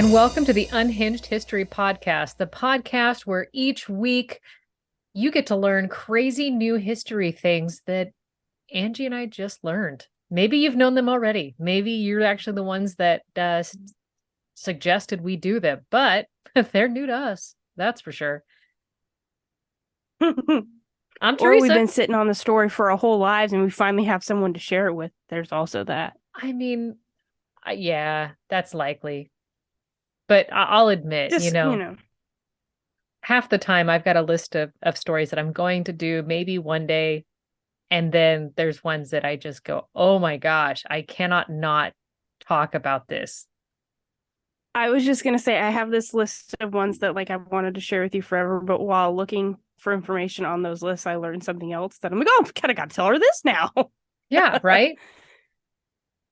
and welcome to the Unhinged History Podcast, the podcast where each week you get to learn crazy new history things that Angie and I just learned. Maybe you've known them already. Maybe you're actually the ones that suggested we do them, but they're new to us. That's for sure. I'm Or we've Theresa. been sitting on the story for our whole lives and we finally have someone to share it with. There's also that. I mean, yeah, that's likely. But I'll admit, Just, half the time I've got a list of stories that I'm going to do maybe one day. And then there's ones that I just go, oh my gosh, I cannot not talk about this. I was just going to say, I have this list of ones that I wanted to share with you forever. But while looking for information on those lists, I learned something else that I'm like, oh, I kind of got to tell her this now. Yeah, right?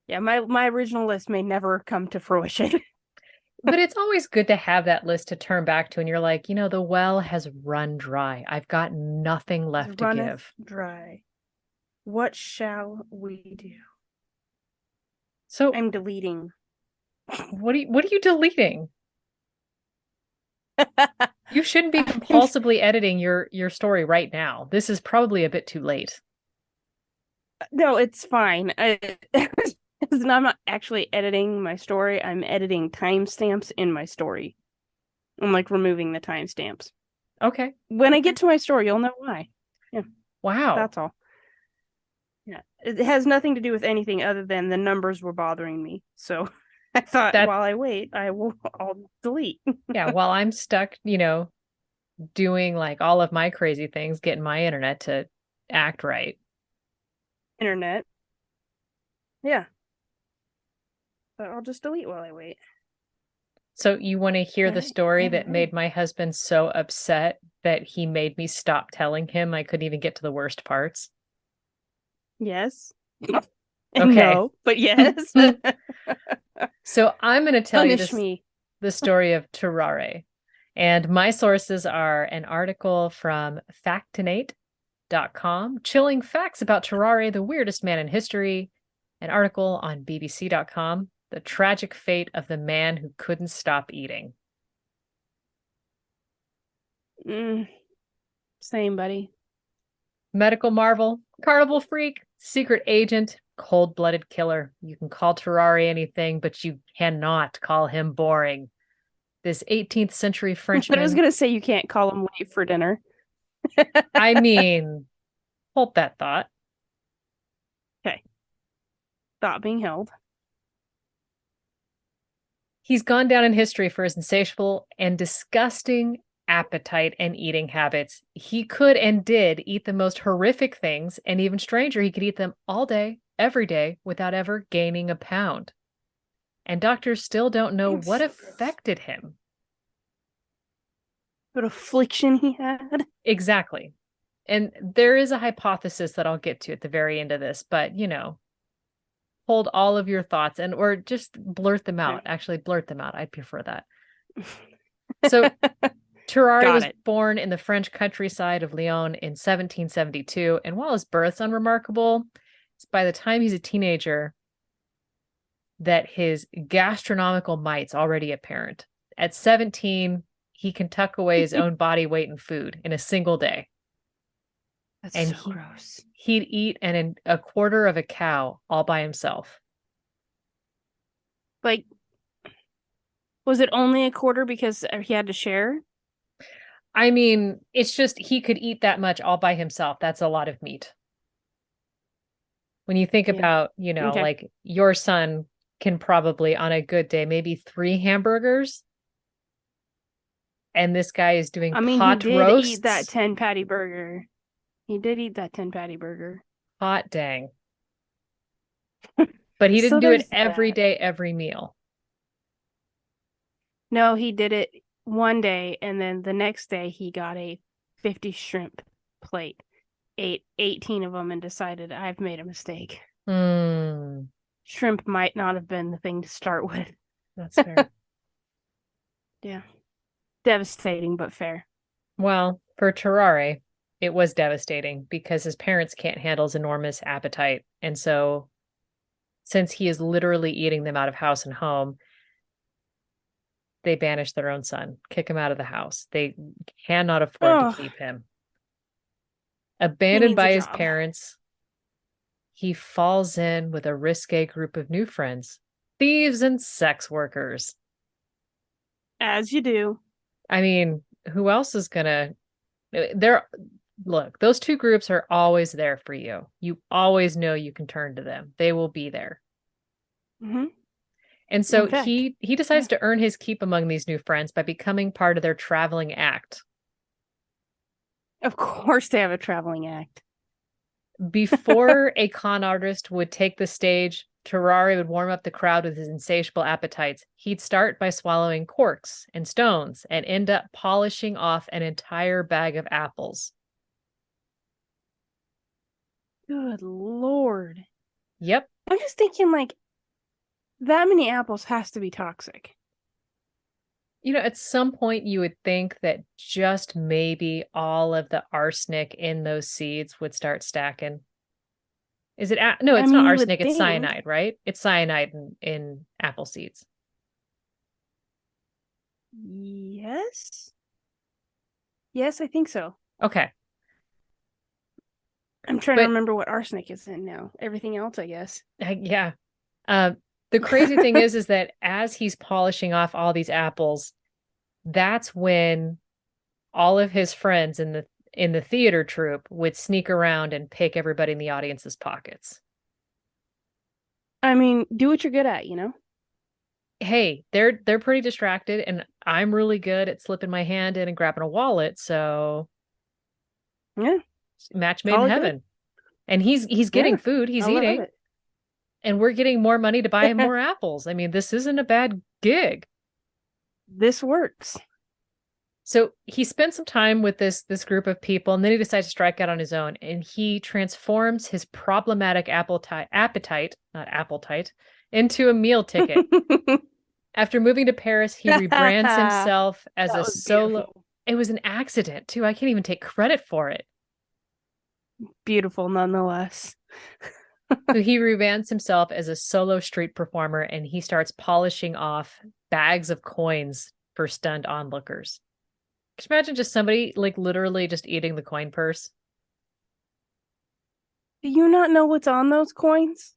Yeah, my original list may never come to fruition. But it's always good to have that list to turn back to. And you're like, the well has run dry. I've got nothing left to give. Dry. What shall we do? So I'm deleting. what are you deleting? You shouldn't be compulsively editing your story right now. This is probably a bit too late. No, it's fine. I'm not actually editing my story. I'm editing timestamps in my story. I'm removing the timestamps. Okay. When I get to my story, you'll know why. Yeah. Wow. That's all. Yeah. It has nothing to do with anything other than the numbers were bothering me. So I thought while I wait, I'll delete. Yeah, while I'm stuck, doing all of my crazy things, getting my internet to act right. Internet. Yeah. But I'll just delete while I wait. So you want to hear the story that made my husband so upset that he made me stop telling him I couldn't even get to the worst parts? Yes. Okay. No, but yes. So I'm going to tell Punish you me. the story of Tarrare. And my sources are an article from Factinate.com, Chilling Facts About Tarrare, the Weirdest Man in History, an article on BBC.com, The Tragic Fate of the Man Who Couldn't Stop Eating. Same, buddy. Medical marvel, carnival freak, secret agent, cold-blooded killer. You can call Tarrare anything, but you cannot call him boring. This 18th century Frenchman. I was going to say you can't call him late for dinner. I mean, hold that thought. Okay. Thought being held. He's gone down in history for his insatiable and disgusting appetite and eating habits. He could and did eat the most horrific things, and even stranger, he could eat them all day, every day, without ever gaining a pound. And doctors still don't know what affected him. What affliction he had. Exactly. And there is a hypothesis that I'll get to at the very end of this, but hold all of your thoughts or just blurt them out. Actually, blurt them out. I'd prefer that. So Tarrare was born in the French countryside of Lyon in 1772. And while his birth's unremarkable, it's by the time he's a teenager that his gastronomical might's already apparent. At 17, he can tuck away his own body weight in food in a single day. That's so gross. He'd eat a quarter of a cow all by himself. Was it only a quarter because he had to share? I mean, it's just he could eat that much all by himself. That's a lot of meat. When you think about, your son can probably on a good day, maybe 3 hamburgers. And this guy is doing pot roasts. He did eat that 10 patty burger. He did eat that 10 patty burger. Hot dang. But he didn't do it every day, every meal. No, he did it one day, and then the next day he got a 50 shrimp plate, ate 18 of them, and decided I've made a mistake. Shrimp might not have been the thing to start with. That's fair. Yeah. Devastating, but fair. Well, for Tarrare, it was devastating because his parents can't handle his enormous appetite. And so, since he is literally eating them out of house and home, They banish their own son, kick him out of the house. They cannot afford to Oh, keep him. he Abandoned needs a by his job. parents, he falls in with a risque group of new friends, thieves and sex workers. As you do. I mean, who else is gonna there look, those two groups are always there for you. You always know you can turn to them. They will be there. Hmm. And so In fact, he decides yeah. to earn his keep among these new friends by becoming part of their traveling act. Of course they have a traveling act. Before a con artist would take the stage, Tarrare would warm up the crowd with his insatiable appetites. He'd start by swallowing corks and stones and end up polishing off an entire bag of apples. Good Lord. Yep. I'm just thinking, like, that many apples has to be toxic. You know, at some point you would think that just maybe all of the arsenic in those seeds would start stacking. Is it no, I it's mean, not you would arsenic, it's think. cyanide, right? It's cyanide in apple seeds. Yes. Yes, I think so. Okay. I'm trying to But remember what arsenic is in now. Everything else, I guess. yeah. Uh, the crazy thing is that as he's polishing off all these apples, that's when all of his friends in the theater troupe would sneak around and pick everybody in the audience's pockets. I mean, do what you're good at, you know? Hey, they're pretty distracted, and I'm really good at slipping my hand in and grabbing a wallet, so Yeah, match made in call it good. heaven. And he's getting Yeah, food, he's I love eating, it. and we're getting more money to buy him more apples. I mean, this isn't a bad gig. This works. So he spends some time with this group of people, and then he decides to strike out on his own, and he transforms his problematic appetite, not appetite, into a meal ticket. That After moving to Paris, he rebrands himself as a was solo. beautiful. It was an accident, too. I can't even take credit for it. Beautiful nonetheless. So he rebrands himself as a solo street performer, and he starts polishing off bags of coins for stunned onlookers. Can you imagine just somebody like literally just eating the coin purse? Do you not know what's on those coins?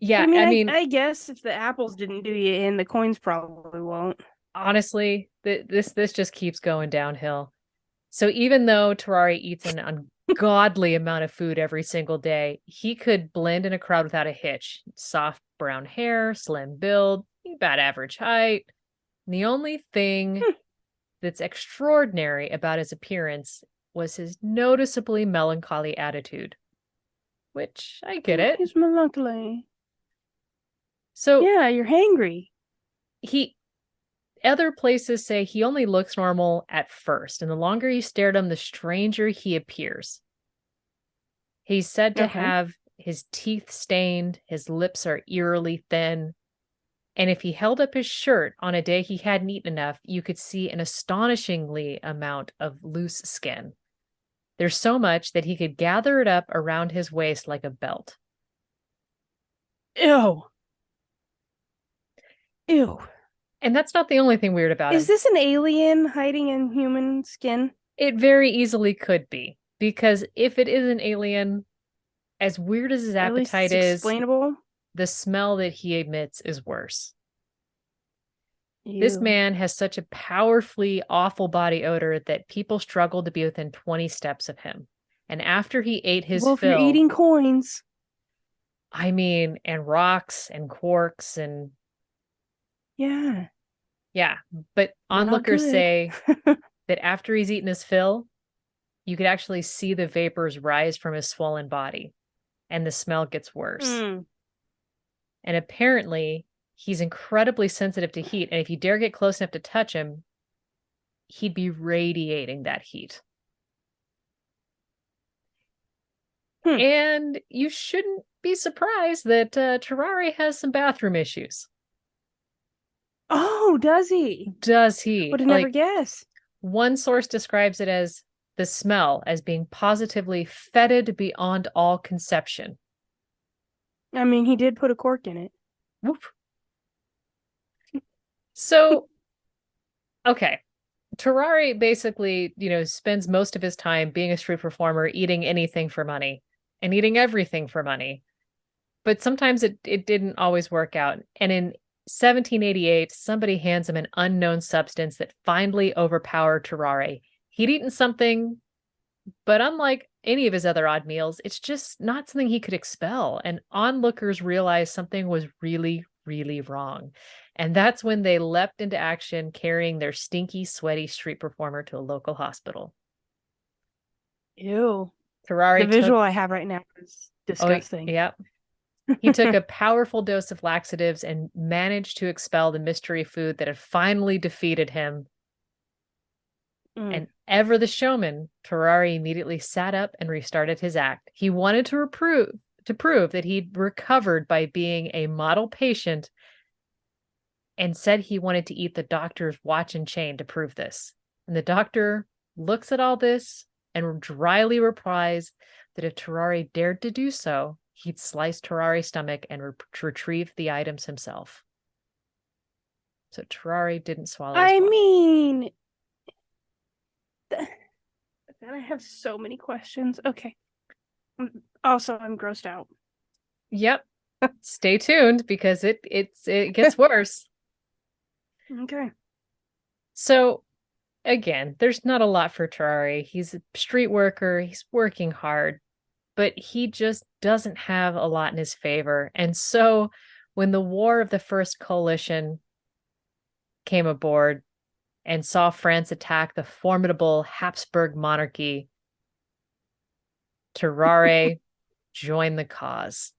Yeah, I mean, I I, mean, I guess if the apples didn't do you in, the coins probably won't. honestly, this just keeps going downhill. So even though Tarrare eats an ungodly amount of food every single day, he could blend in a crowd without a hitch. Soft brown hair, slim build, about average height. And the only thing that's extraordinary about his appearance was his noticeably melancholy attitude, which I get it. He's melancholy. So Yeah, you're hangry. he other places say he only looks normal at first, and the longer you stare at him, the stranger he appears. He's said to Okay. have his teeth stained, his lips are eerily thin, and if he held up his shirt on a day he hadn't eaten enough, you could see an astonishingly amount of loose skin. There's so much that he could gather it up around his waist like a belt. Ew. Ew. And that's not the only thing weird about Is him. this an alien hiding in human skin? It very easily could be, because if it is an alien, as weird as his At least appetite it's is, explainable. the smell that he emits is worse. This Ew. man has such a powerfully awful body odor that people struggle to be within 20 steps of him. And after he ate his Well, if you're fill, eating coins, I mean, and rocks and quarks and yeah, yeah, but not onlookers good. say that after he's eaten his fill, you could actually see the vapors rise from his swollen body and the smell gets worse. Mm. And apparently, he's incredibly sensitive to heat. And if you dare get close enough to touch him, he'd be radiating that heat. Hmm. And you shouldn't be surprised that Tarrare has some bathroom issues. Oh, does he? Does he? Would have never Like, guessed. one source describes it as the smell as being positively fetid beyond all conception. I mean, he did put a cork in it. Whoop. So Okay. Tarrare basically, spends most of his time being a street performer, eating anything for money and eating everything for money. But sometimes it didn't always work out. And in 1788, somebody hands him an unknown substance that finally overpowered Tarrare. He'd eaten something, but unlike any of his other odd meals, it's just not something he could expel. And onlookers realized something was really, really wrong. And that's when they leapt into action, carrying their stinky, sweaty street performer to a local hospital. Ew. The Tarrare took, visual I have right now is oh, disgusting. yeah. He took a powerful dose of laxatives and managed to expel the mystery food that had finally defeated him. Mm. And ever the showman, Tarrare immediately sat up and restarted his act. He wanted to prove that he'd recovered by being a model patient and said he wanted to eat the doctor's watch and chain to prove this. And the doctor looks at all this and dryly replies that if Tarrare dared to do so, he'd slice Tarrare's stomach and retrieve the items himself. So Tarrare didn't swallow his I watch. mean, then I have so many questions. Okay. Also, I'm grossed out. Yep. Stay tuned because it gets worse. Okay. So again, there's not a lot for Tarrare. He's a street worker, he's working hard, but he just doesn't have a lot in his favor. And so when the War of the First Coalition came aboard and saw France attack the formidable Habsburg monarchy, Tarrare joined the cause.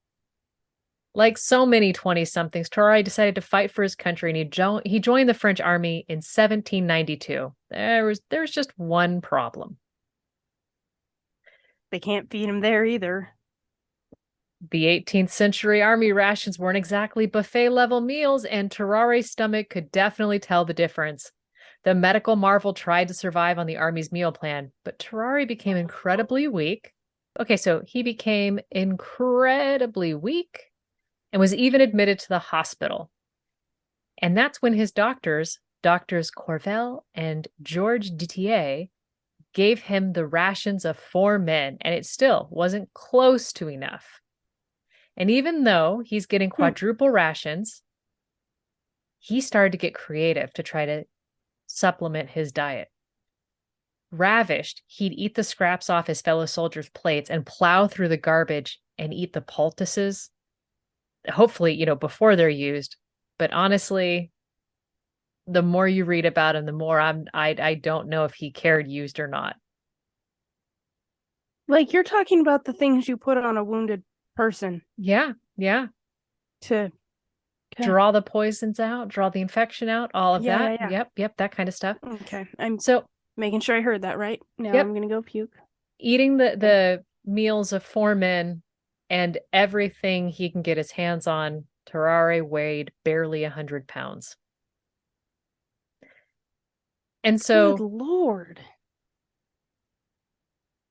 Like so many 20-somethings, Tarrare decided to fight for his country and he joined the French army in 1792. There's just one problem. They can't feed him there either. The 18th century army rations weren't exactly buffet level meals, and Tarrare's stomach could definitely tell the difference. The medical marvel tried to survive on the army's meal plan, but Tarrare became incredibly weak. Okay, so he became incredibly weak and was even admitted to the hospital. And that's when his doctors Corvel and Georges Ditier, gave him the rations of 4 men, and it still wasn't close to enough. And even though he's getting quadruple rations, he started to get creative to try to supplement his diet. Ravished, he'd eat the scraps off his fellow soldiers' plates and plow through the garbage and eat the poultices. Hopefully, before they're used. But honestly, the more you read about him, the more I don't know if he cared used or not. Like, you're talking about the things you put on a wounded person. Yeah, yeah. To Draw the poisons out, draw the infection out, all of that. Yeah. Yep, that kind of stuff. Okay. I'm So making sure I heard that right. Now yep, I'm gonna go puke. eating the meals of 4 men and everything he can get his hands on, Tarrare weighed barely 100 pounds. And so Good Lord.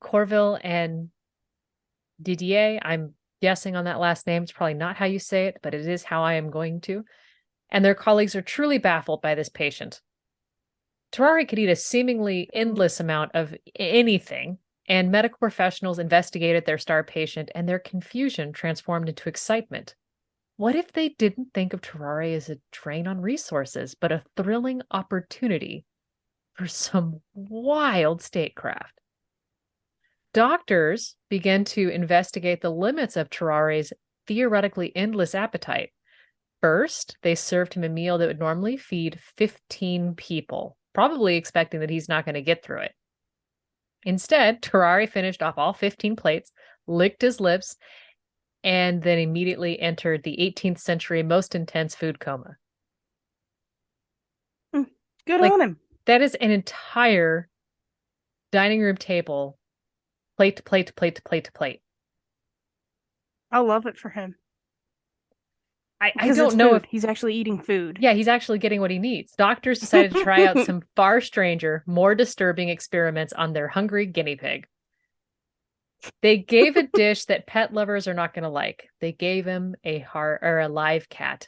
Corville and Didier, I'm guessing on that last name. It's probably not how you say it, but it is how I am going to. And their colleagues are truly baffled by this patient. Tarrare could eat a seemingly endless amount of anything, and medical professionals investigated their star patient, and their confusion transformed into excitement. What if they didn't think of Tarrare as a drain on resources, but a thrilling opportunity for some wild statecraft? Doctors began to investigate the limits of Tarrare's theoretically endless appetite. First, they served him a meal that would normally feed 15 people, probably expecting that he's not going to get through it. Instead, Tarrare finished off all 15 plates, licked his lips, and then immediately entered the 18th century most intense food coma. Good on him. That is an entire dining room table, plate to plate to plate to plate to plate. I love it for him. I don't know if he's actually eating food. Yeah, he's actually getting what he needs. Doctors decided to try out some far stranger, more disturbing experiments on their hungry guinea pig. They gave a dish that pet lovers are not going to like. They gave him a live cat.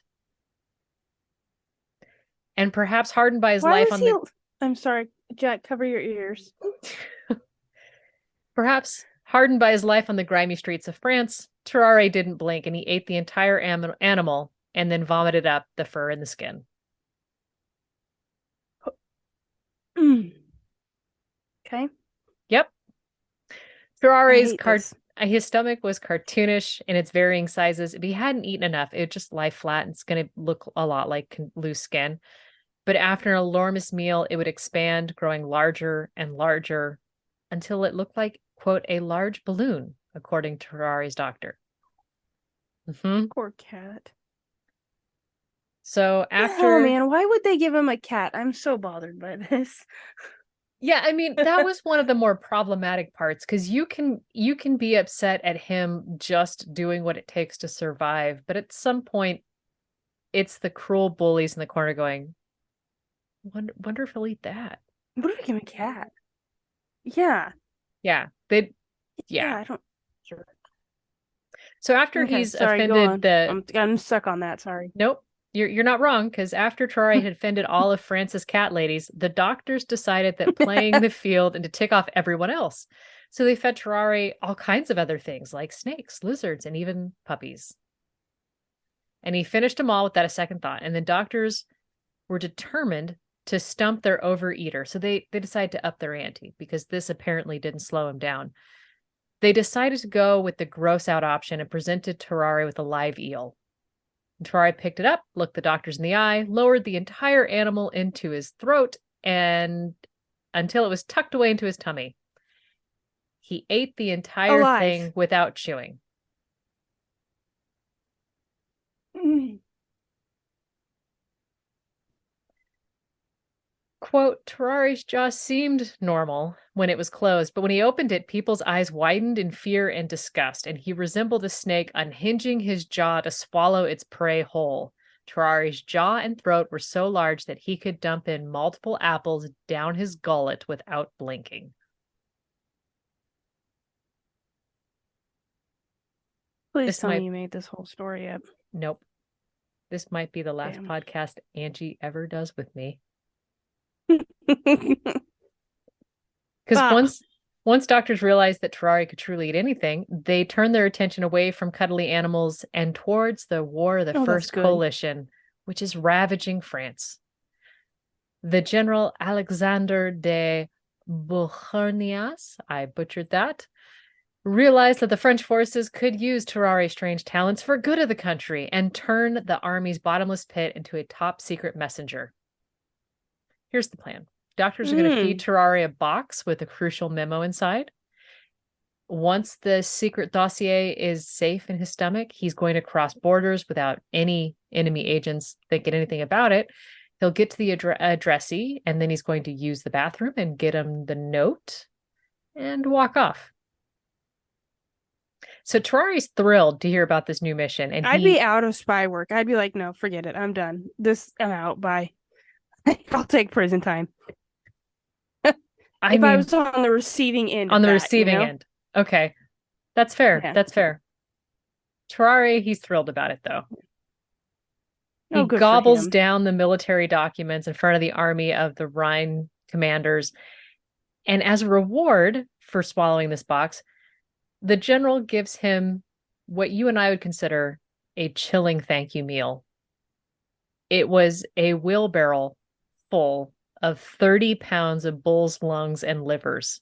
And perhaps hardened by his life on the I'm sorry, Jack, cover your ears. Perhaps hardened by his life on the grimy streets of France, Tarrare didn't blink and he ate the entire animal and then vomited up the fur and the skin. Okay. Yep. I Tarrare's hate this. his stomach was cartoonish in its varying sizes. If he hadn't eaten enough, it would just lie flat and it's going to look a lot like loose skin. But after an enormous meal, it would expand, growing larger and larger until it looked like, quote, a large balloon, according to Tarrare's doctor. Poor cat. So Oh after, man, why would they give him a cat? I'm so bothered by this. yeah, I mean, that was one of the more problematic parts because you can be upset at him just doing what it takes to survive, but at some point, it's the cruel bullies in the corner going, wonder if he'll eat that. What if we give him a cat? Yeah. Yeah, yeah. I don't. Sure. So after Okay, he's sorry, go offended on. I'm stuck on that. Sorry. nope, you're not wrong because after Tarrare had offended all of France's cat ladies, the doctors decided that playing the field and to tick off everyone else. So they fed Tarrare all kinds of other things like snakes, lizards, and even puppies. And he finished them all without a second thought. And the doctors were determined to stump their overeater. So they decided to up their ante because this apparently didn't slow him down. They decided to go with the gross out option and presented Tarrare with a live eel. Tarrare picked it up, looked the doctors in the eye, lowered the entire animal into his throat, and until it was tucked away into his tummy. He ate the entire thing without chewing. Quote, Tarrare's jaw seemed normal when it was closed, but when he opened it, people's eyes widened in fear and disgust, and he resembled a snake unhinging his jaw to swallow its prey whole. Tarrare's jaw and throat were so large that he could dump in multiple apples down his gullet without blinking. Please tell me you made this whole story up. Nope. This might be the last podcast Angie ever does with me. Because once doctors realized that Tarrare could truly eat anything, they turned their attention away from cuddly animals and towards the War of the First Coalition, which is ravaging France. The General Alexander de Beauharnais, I butchered that, realized that the French forces could use Tarrare's strange talents for good of the country and turn the army's bottomless pit into a top secret messenger. Here's the plan. Doctors are going to feed Tarrare a box with a crucial memo inside. Once the secret dossier is safe in his stomach, he's going to cross borders without any enemy agents thinking anything about it. He'll get to the addressee, and then he's going to use the bathroom and get him the note and walk off. So Tarrare's thrilled to hear about this new mission. And I'd be out of spy work. I'd be like, no, forget it. I'm done. I'm out. Bye. I'll take prison time. I was on the receiving end. On the receiving end. Okay. That's fair. Yeah. That's fair. Tarrare, he's thrilled about it, though. He gobbles down the military documents in front of the army of the Rhine commanders. And as a reward for swallowing this box, the general gives him what you and I would consider a chilling thank you meal. It was a wheelbarrow full of 30 pounds of bull's lungs and livers.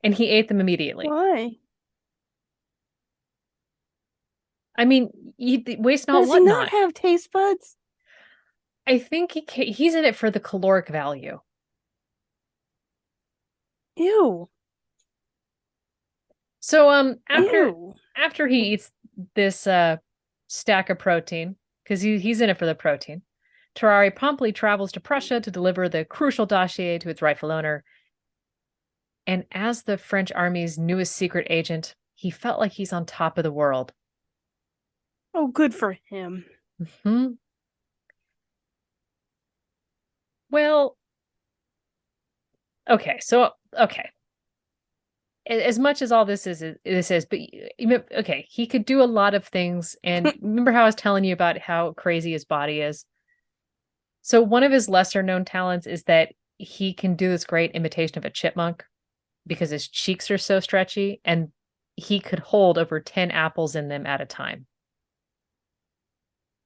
And he ate them immediately. Why? I mean, waste not, what not. Does he not have taste buds? I think he's in it for the caloric value. Ew. So after he eats this stack of protein, because he's in it for the protein, Tarrare promptly travels to Prussia to deliver the crucial dossier to its rightful owner. And as the French army's newest secret agent, he felt like he's on top of the world. Oh, good for him. Mm-hmm. Well, okay. As much as all this is, but okay, he could do a lot of things. And remember how I was telling you about how crazy his body is? So one of his lesser known talents is that he can do this great imitation of a chipmunk because his cheeks are so stretchy, and he could hold over 10 apples in them at a time.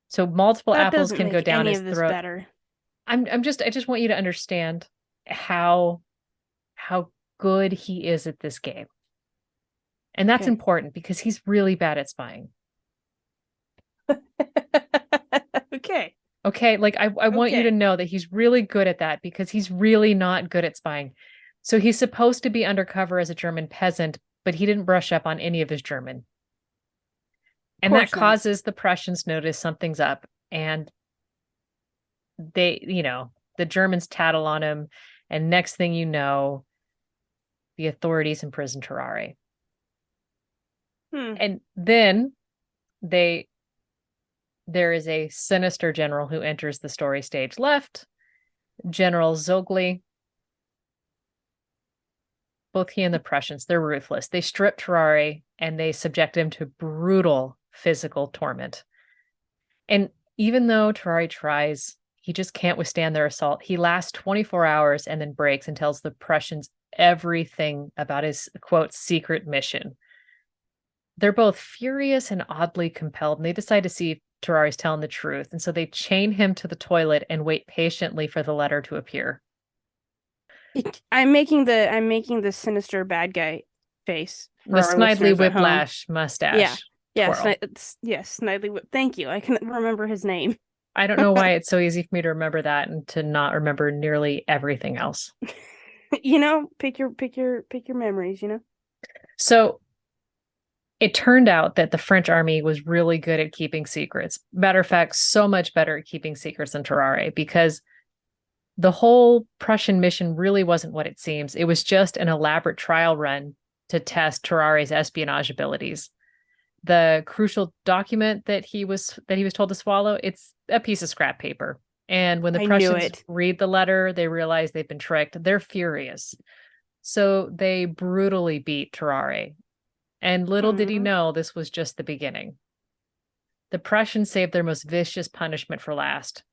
So multiple That apples doesn't can go make down any his of this throat. better. I just want you to understand how good he is at this game. And that's Okay. important because he's really bad at spying. Okay. Okay, like I want you to Okay. know that he's really good at that because he's really not good at spying. So he's supposed to be undercover as a German peasant, but he didn't brush up on any of his German. Of And that course not. causes the Prussians notice something's up, and the Germans tattle on him, and next thing you know, the authorities imprison Tarrare. Hmm. And then they there is a sinister general who enters the story stage left, General Zogli. Both he and the Prussians, they're ruthless. They strip Tarrare and they subject him to brutal physical torment. And even though Tarrare tries, he just can't withstand their assault. He lasts 24 hours and then breaks and tells the Prussians everything about his, quote, secret mission. They're both furious and oddly compelled, and they decide to see if Tarrare's telling the truth. And so they chain him to the toilet and wait patiently for the letter to appear. I'm making the sinister bad guy face The for our Snidely listeners at home. Whiplash Yeah. mustache Yeah, twirl. yes, Snidely Whip. Thank you. I can remember his name. I don't know why it's so easy for me to remember that and to not remember nearly everything else. Pick your memories. So it turned out that the French army was really good at keeping secrets. Matter of fact, so much better at keeping secrets than Tarrare because the whole Prussian mission really wasn't what it seems. It was just an elaborate trial run to test Tarrare's espionage abilities. The crucial document that he was told to swallow, it's a piece of scrap paper. And when the I knew Prussians it. read the letter, they realize they've been tricked. They're furious. So they brutally beat Tarrare. And little did he Hmm. know this was just the beginning. The Prussians saved their most vicious punishment for last: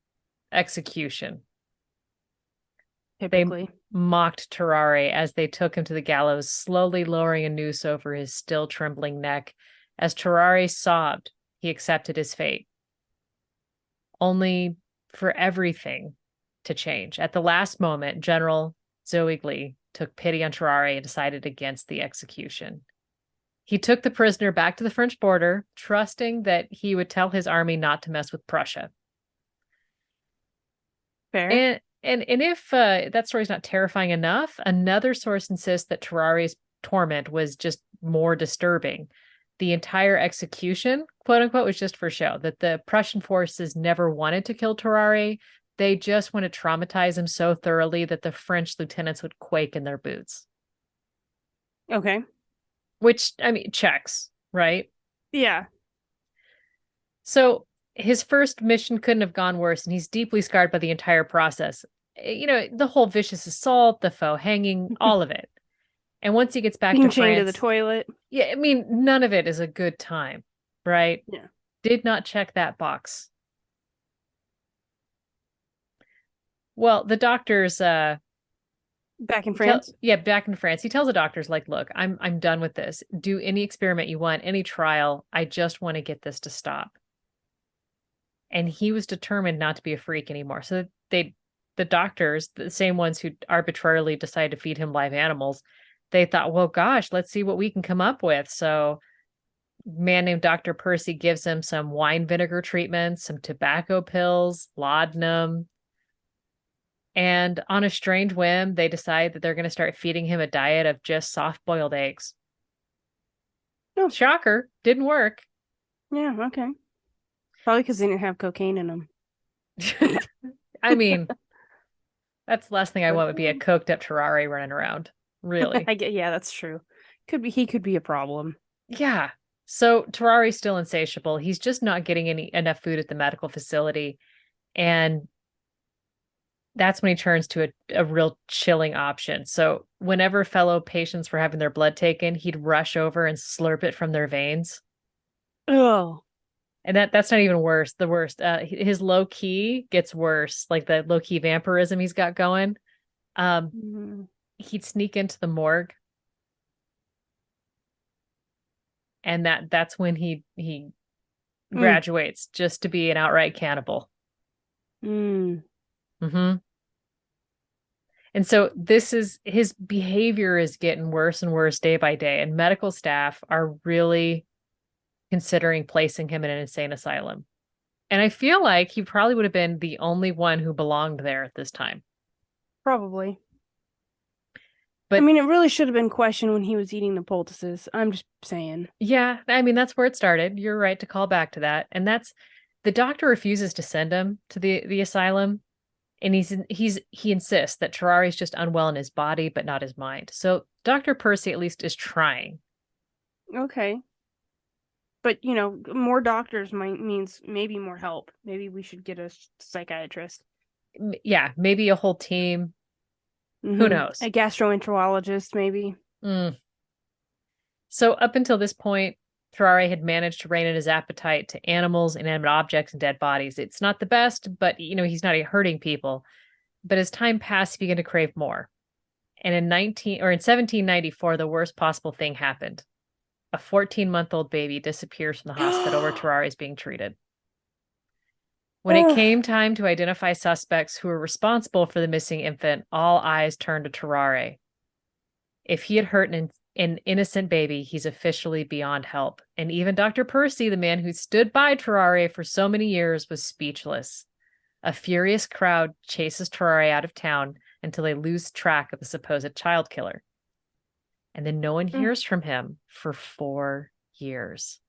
execution. They Typically. mocked Tarrare as they took him to the gallows, slowly lowering a noose over his still trembling neck. As Tarrare sobbed, he accepted his fate, only for everything to change. At the last moment, General Zoigli took pity on Tarrare and decided against the execution. He took the prisoner back to the French border, trusting that he would tell his army not to mess with Prussia. Fair. And if that story's not terrifying enough, another source insists that Terrari's torment was just more disturbing. The entire execution, quote unquote, was just for show. That the Prussian forces never wanted to kill Tarrare. They just want to traumatize him so thoroughly that the French lieutenants would quake in their boots. Okay. Which, I mean, checks, right? Yeah. So his first mission couldn't have gone worse, and he's deeply scarred by the entire process. The whole vicious assault, the faux hanging, all of it. And once he gets back to Being chained to the France, toilet. yeah, I mean, none of it is a good time, right? Yeah. Did not check that box. Well, the doctors, Back in France. back in France, he tells the doctors, like, look, I'm done with this. Do any experiment you want, any trial. I just want to get this to stop. And he was determined not to be a freak anymore. So the doctors, the same ones who arbitrarily decided to feed him live animals, they thought, well, gosh, let's see what we can come up with. So a man named Dr. Percy gives him some wine vinegar treatments, some tobacco pills, laudanum. And on a strange whim, they decide that they're going to start feeding him a diet of just soft boiled eggs. Oh. Shocker, didn't work. Yeah, okay. Probably because they didn't have cocaine in them. I mean, that's the last thing I want would be a coked up Tarrare running around. Really. Yeah, that's true. He could be a problem. Yeah. So Tarrare's still insatiable. He's just not getting enough food at the medical facility. And that's when he turns to a real chilling option. So whenever fellow patients were having their blood taken, he'd rush over and slurp it from their veins. Oh. And that's not even worse. The worst, his low key gets worse, like the low key vampirism he's got going. Mhm. He'd sneak into the morgue, and that's when he Mm. graduates just to be an outright cannibal. Mm. Hmm. And so this is his behavior is getting worse and worse day by day, and medical staff are really considering placing him in an insane asylum. And I feel like he probably would have been the only one who belonged there at this time. Probably. I But mean, it really should have been questioned when he was eating the poultices. I'm just saying. yeah, I mean, that's where it started. You're right to call back to that. And that's the doctor refuses to send him to the asylum. And he insists that Tarrare is just unwell in his body, but not his mind. So Dr. Percy at least is trying. Okay. But, more doctors might means maybe more help. Maybe we should get a psychiatrist. Yeah, maybe a whole team. Who knows? A gastroenterologist, maybe. Mm. So up until this point, Tarrare had managed to rein in his appetite to animals, inanimate objects, and dead bodies. It's not the best, but he's not hurting people. But as time passed, he began to crave more. And in 1794, the worst possible thing happened. A 14-month-old baby disappears from the hospital where Tarrare is being treated. When it came time to identify suspects who were responsible for the missing infant, all eyes turned to Tarrare. If he had hurt an innocent baby, he's officially beyond help. And even Dr. Percy, the man who stood by Tarrare for so many years, was speechless. A furious crowd chases Tarrare out of town until they lose track of the supposed child killer. And then no one hears from him for 4 years.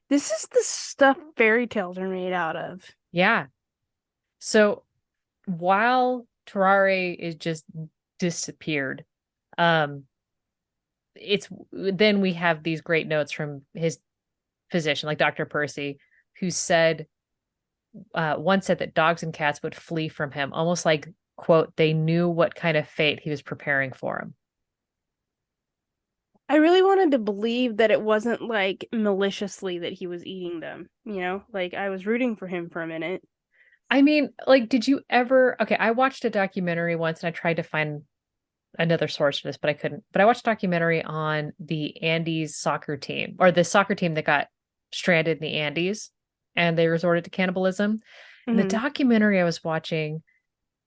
This is the stuff fairy tales are made out of. Yeah. So while Tarrare is just disappeared, it's then we have these great notes from his physician, like Dr. Percy, who once said that dogs and cats would flee from him, almost like, quote, they knew what kind of fate he was preparing for him. I really wanted to believe that it wasn't like maliciously that he was eating them, Like I was rooting for him for a minute. I mean, like, did you ever? Okay, I watched a documentary once and I tried to find another source for this, but I couldn't. But I watched a documentary on the Andes soccer team, or the soccer team that got stranded in the Andes and they resorted to cannibalism. In the Mm-hmm. documentary I was watching,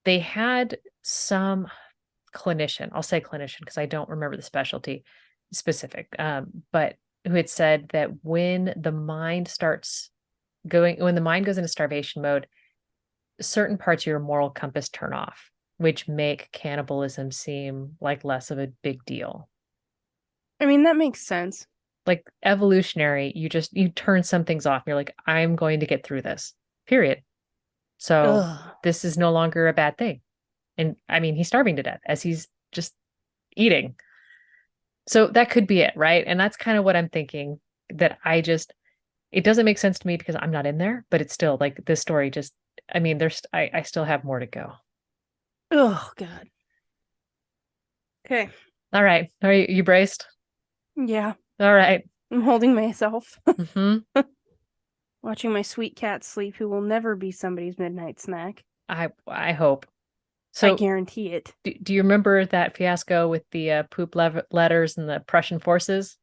they had some clinician, I'll say clinician because I don't remember the specialty specific, but who had said that when the mind goes into starvation mode, certain parts of your moral compass turn off, which make cannibalism seem like less of a big deal. I mean, that makes sense. Like evolutionary, you turn some things off. And you're like, I'm going to get through this, period. So Ugh. this is no longer a bad thing. And I mean, he's starving to death as he's just eating. So that could be it, right? And that's kind of what I'm thinking, that it doesn't make sense to me because I'm not in there, but it's still like this story just, I mean, I still have more to go. Oh, God. Okay. All right. Are you braced? Yeah. All right. I'm holding myself. Mm-hmm. Watching my sweet cat sleep, who will never be somebody's midnight snack. I hope. I So guarantee it. do you remember that fiasco with the poop letters and the Prussian forces?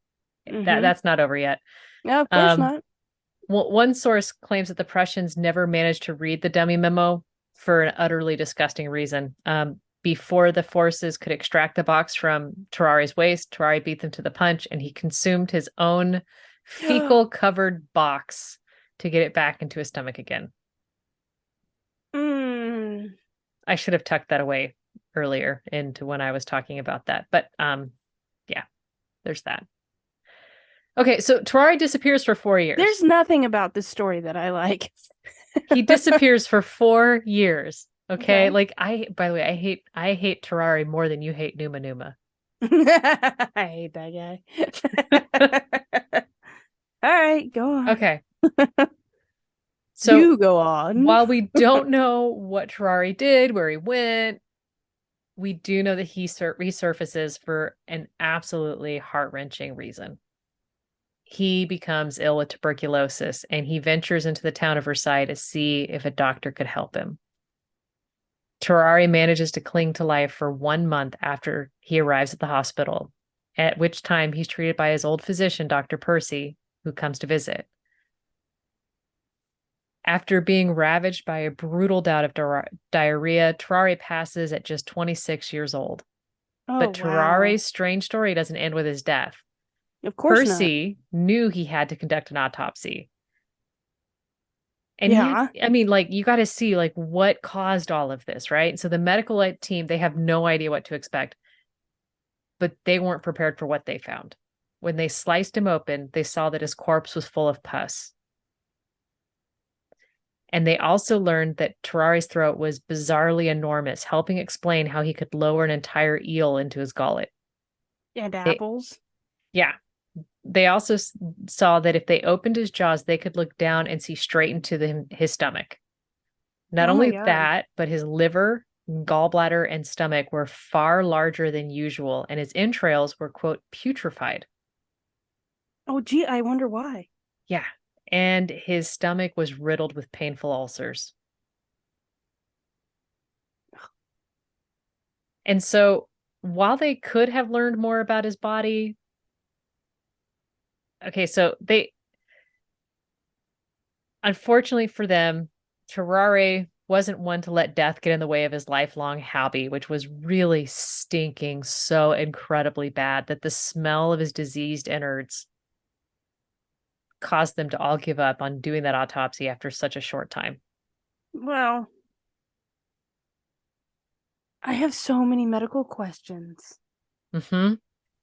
Mm-hmm. That's not over yet. No, of course not. Well, one source claims that the Prussians never managed to read the dummy memo for an utterly disgusting reason. Before the forces could extract the box from Tarrare's waist, Tarrare beat them to the punch, and he consumed his own fecal-covered box to get it back into his stomach again. Mm. I should have tucked that away earlier into when I was talking about that. But yeah, there's that. Okay, so Tarrare disappears for 4 years. There's nothing about this story that I like. He disappears for 4 years. Okay? Okay. Like by the way, I hate Tarrare more than you hate Numa Numa. I hate that guy. All right, go on. Okay. So you go on. while we don't know what Tarrare did, where he went, we do know that he resurfaces for an absolutely heart-wrenching reason. he becomes ill with tuberculosis and he ventures into the town of Versailles to see if a doctor could help him. Tarrare manages to cling to life for 1 month after he arrives at the hospital, at which time he's treated by his old physician, Dr. Percy, who comes to visit. After being ravaged by a brutal bout of diarrhea, Tarrare passes at just 26 years old. Oh, But wow. Tarrare's strange story doesn't end with his death. Of course not. Percy knew he had to conduct an autopsy. And he had, Yeah. I mean, like, you got to see, like, what caused all of this, right? So the medical team, they have no idea what to expect, but they weren't prepared for what they found. When they sliced him open, they saw that his corpse was full of pus. And they also learned that Tarrare's throat was bizarrely enormous, helping explain how he could lower an entire eel into his gullet. And They, apples. yeah, they also saw that if they opened his jaws, they could look down and see straight into his stomach. Not Oh my only God. that, but his liver, gallbladder, and stomach were far larger than usual, and his entrails were, quote, putrefied. Oh, gee, I wonder why. Yeah. And his stomach was riddled with painful ulcers. And so while they could have learned more about his body, okay, so unfortunately for them, Tarrare wasn't one to let death get in the way of his lifelong hobby, which was really stinking so incredibly bad that the smell of his diseased innards caused them to all give up on doing that autopsy after such a short time. Well, I have so many medical questions. Mm-hmm.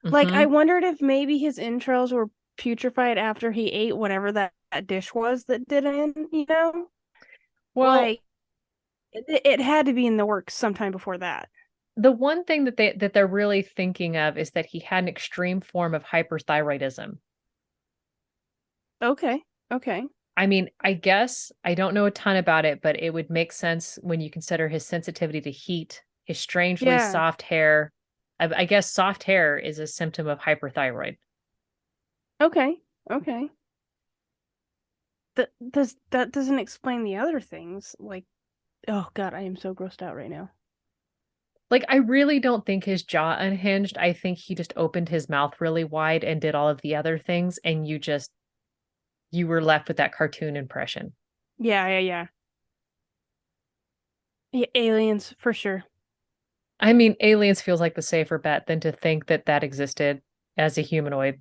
Like, Mm-hmm. I wondered if maybe his entrails were putrefied after he ate whatever that dish was that did it in, you know? Well, Like, it had to be in the works sometime before that. the one thing that they're really thinking of is that he had an extreme form of hyperthyroidism. Okay. Okay. I mean, I guess I don't know a ton about it, but it would make sense when you consider his sensitivity to heat, his strangely Yeah. soft hair. I guess soft hair is a symptom of hyperthyroid. Okay. Okay. That doesn't explain the other things. Like, oh God, I am so grossed out right now. Like, I really don't think his jaw unhinged. I think he just opened his mouth really wide and did all of the other things, and you were left with that cartoon impression. Yeah, yeah, yeah. Yeah, aliens for sure. I mean, aliens feels like the safer bet than to think that that existed as a humanoid.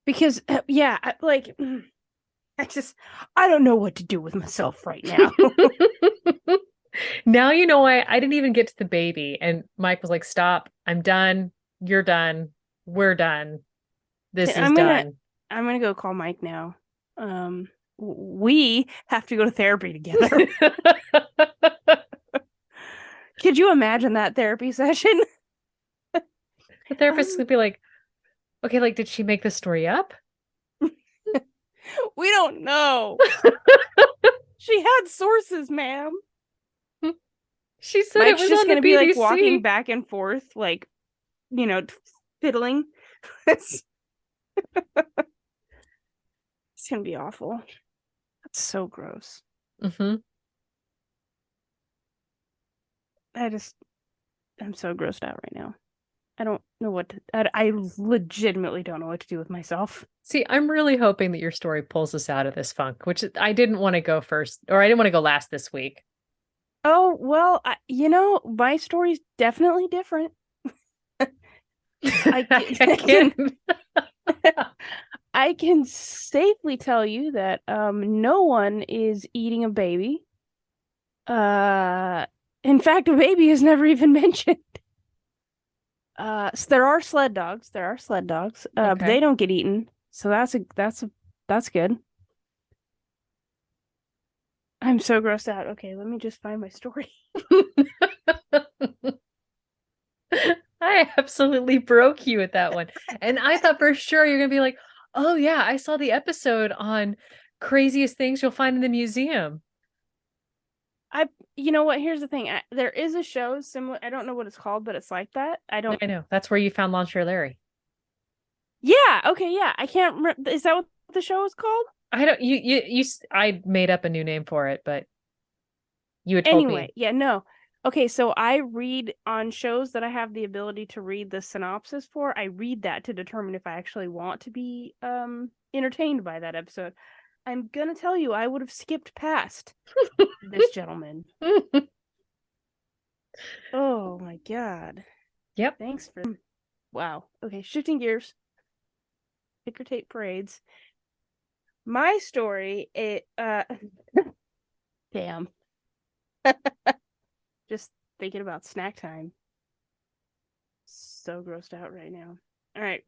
Because yeah, I just I don't know what to do with myself right now. Now you know why I didn't even get to the baby. And Mike was like, stop, I'm done. You're done. We're done. This is I'm gonna done. I'm gonna go call Mike now. We have to go to therapy together. Could you imagine that therapy session? The therapist Um, could be like, okay, like, did she make this story up? we don't know. She had sources, ma'am. She said it Mike's was just on the gonna be like walking BBC. back and forth, like, fiddling. It's it's gonna be awful. That's so gross. Hmm. I just I'm so grossed out right now. I don't know what to, I legitimately don't know what to do with myself. See, I'm really hoping that your story pulls us out of this funk, which I didn't want to go first, or I didn't want to go last this week. Oh, well, my story's definitely different. I can, I I can can't. I can safely tell you that no one is eating a baby. Uh in fact, a baby is never even mentioned. So there are sled dogs. There are sled dogs. But Okay. they don't get eaten. So that's good. I'm so grossed out. Okay, let me just find my story. I absolutely broke you with that one. And I thought for sure you're going to be like, oh, yeah, I saw the episode on craziest things you'll find in the museum. You know what? Here's the thing. There is a show similar. I don't know what it's called, but it's like that. I don't. I know. That's where you found Launcher Larry. Yeah, okay, yeah. I can't remember. Is that what the show is called? I don't I made up a new name for it, but you had told Anyway, me. yeah, no. Okay, so I read on shows that I have the ability to read the synopsis for. I read that to determine if I actually want to be entertained by that episode. I'm gonna tell you, I would have skipped past this gentleman. Oh my god. Yep. Thanks for wow. Okay, shifting gears. Ticker tape parades. My story, it damn. Just thinking about snack time. So grossed out right now. All right.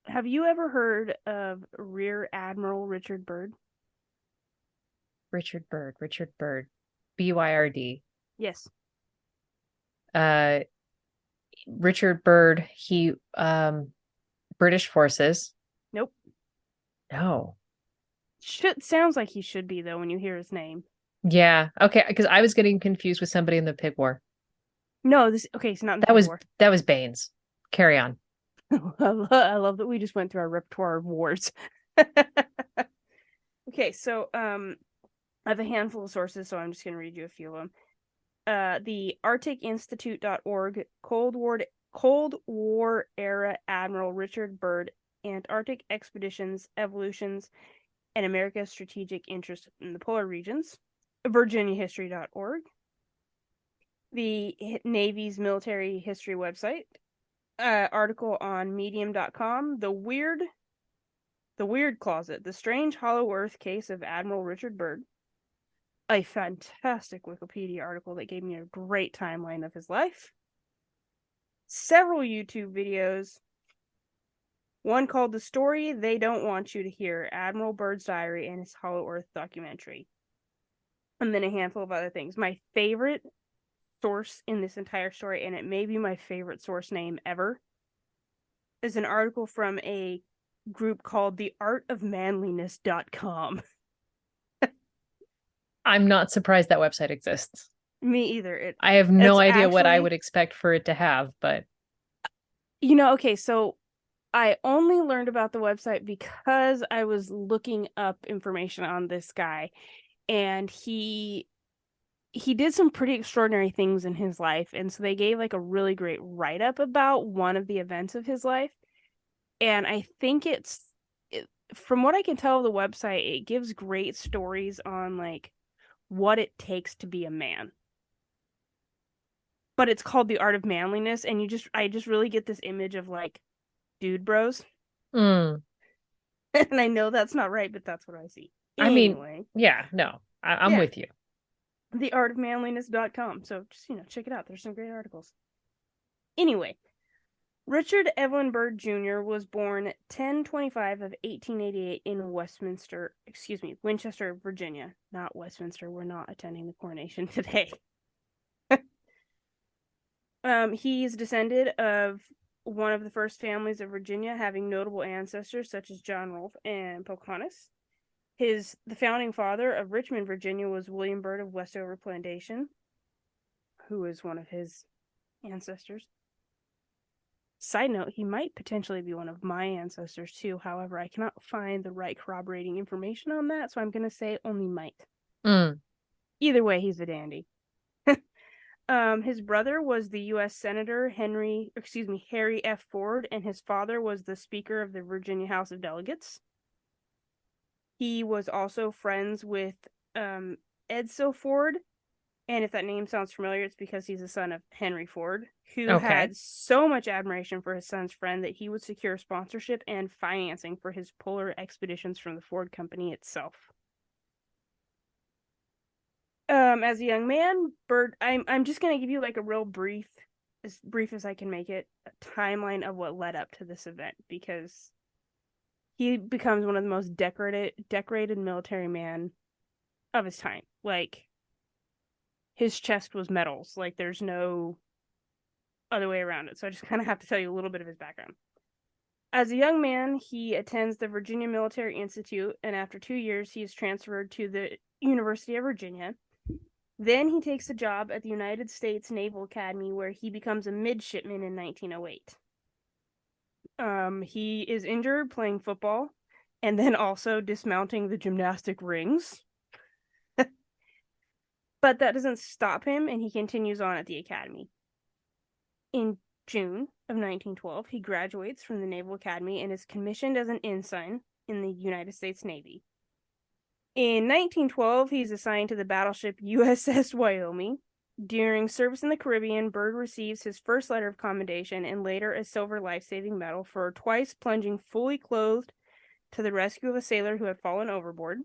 Have you ever heard of Rear Admiral Richard Byrd? Richard Byrd. Byrd. Yes. Uh Richard Byrd, he British forces. Nope. No. Should sounds like he should be though when you hear his name. Yeah. Okay, because I was getting confused with somebody in the pig war. No, this okay. It's not in the That Pig was War. that was Baines. Carry on. I love that we just went through our repertoire of wars. Okay, so I have a handful of sources, so I'm just gonna read you a few of them. The ArcticInstitute.org, Cold War era Admiral Richard Byrd, Antarctic expeditions, evolutions, and America's strategic interest in the polar regions. VirginiaHistory.org, the Navy's military history website, article on Medium.com, the Weird Closet, the strange hollow earth case of Admiral Richard Byrd, a fantastic Wikipedia article that gave me a great timeline of his life, several YouTube videos, one called The Story They Don't Want You to Hear, Admiral Byrd's Diary and his Hollow Earth documentary, and then a handful of other things. My favorite source in this entire story, and it may be my favorite source name ever, is an article from a group called the artofmanliness.com. I'm not surprised that website exists. Me either. I have no It's idea what I actually, would expect for it to have, but okay, so I only learned about the website because I was looking up information on this guy, and he did some pretty extraordinary things in his life, and so they gave like a really great write-up about one of the events of his life. And I think from what I can tell of the website, it gives great stories on like what it takes to be a man. But it's called The Art of Manliness, and I just really get this image of like dude bros. mm, And I know that's not right, but that's what I see. I mean, Anyway, yeah, no, I'm yeah, with you. theartofmanliness.com. So just, check it out. There's some great articles. Anyway, Richard Evelyn Byrd Jr. was born 10/25 of 1888 in Winchester, Virginia. Not Westminster. We're not attending the coronation today. He's descended of one of the first families of Virginia, having notable ancestors such as John Rolfe and Pocahontas. The founding father of Richmond, Virginia, was William Byrd of Westover Plantation, who is one of his ancestors. Side note, he might potentially be one of my ancestors too. However, I cannot find the right corroborating information on that, so I'm going to say only might. Mm. Either way, he's a dandy. His brother was the U.S. Senator Harry F. Ford, and his father was the Speaker of the Virginia House of Delegates. He was also friends with Edsel Ford, and if that name sounds familiar, it's because he's the son of Henry Ford, who Okay. had so much admiration for his son's friend that he would secure sponsorship and financing for his polar expeditions from the Ford Company itself. As a young man, Byrd, I'm just gonna give you like a real brief, as brief as I can make it, a timeline of what led up to this event, because he becomes one of the most decorated military men of his time. Like his chest was medals. Like there's no other way around it. So I just kind of have to tell you a little bit of his background. As a young man, he attends the Virginia Military Institute, and after 2 years, he is transferred to the University of Virginia. Then he takes a job at the United States Naval Academy, where he becomes a midshipman in 1908. He is injured playing football and then also dismounting the gymnastic rings. But that doesn't stop him, and he continues on at the academy. In June of 1912, he graduates from the Naval Academy and is commissioned as an ensign in the United States Navy. In 1912, he's assigned to the battleship USS Wyoming. During service in the Caribbean, Byrd receives his first letter of commendation and later a silver life-saving medal for twice plunging fully clothed to the rescue of a sailor who had fallen overboard.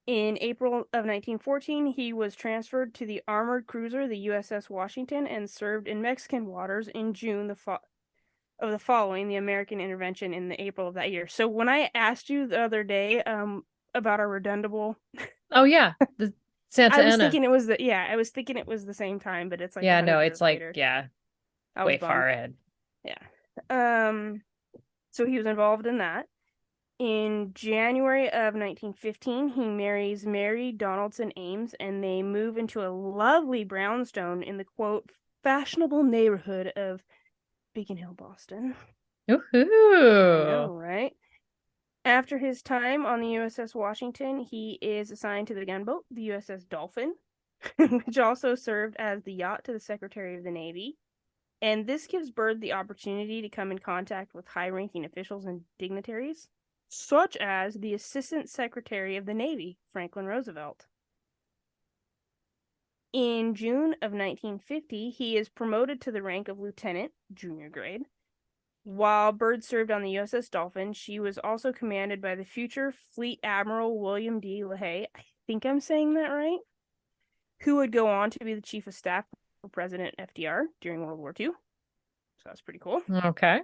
In April of 1914, he was transferred to the armored cruiser, the USS Washington, and served in Mexican waters in June of the following, the American intervention in the April of that year. So when I asked you the other day about our redundable, Oh yeah, the Santa I was Ana. thinking it was I was thinking it was the same time, but it's like Yeah, no, 100 it's years like, later. yeah, I was way bummed. far ahead. Yeah. So he was involved in that. In January of 1915, he marries Mary Donaldson Ames, and they move into a lovely brownstone in the quote fashionable neighborhood of Beacon Hill, Boston. I know, Woohoo! right? After his time on the USS Washington, he is assigned to the gunboat, the USS Dolphin, which also served as the yacht to the Secretary of the Navy. And this gives Byrd the opportunity to come in contact with high-ranking officials and dignitaries, such as the Assistant Secretary of the Navy, Franklin Roosevelt. In June of 1950, he is promoted to the rank of lieutenant, junior grade. While Byrd served on the USS Dolphin, she was also commanded by the future Fleet Admiral William D. LaHaye, I think I'm saying that right, who would go on to be the chief of staff for President FDR during World War II. So that's pretty cool. Okay.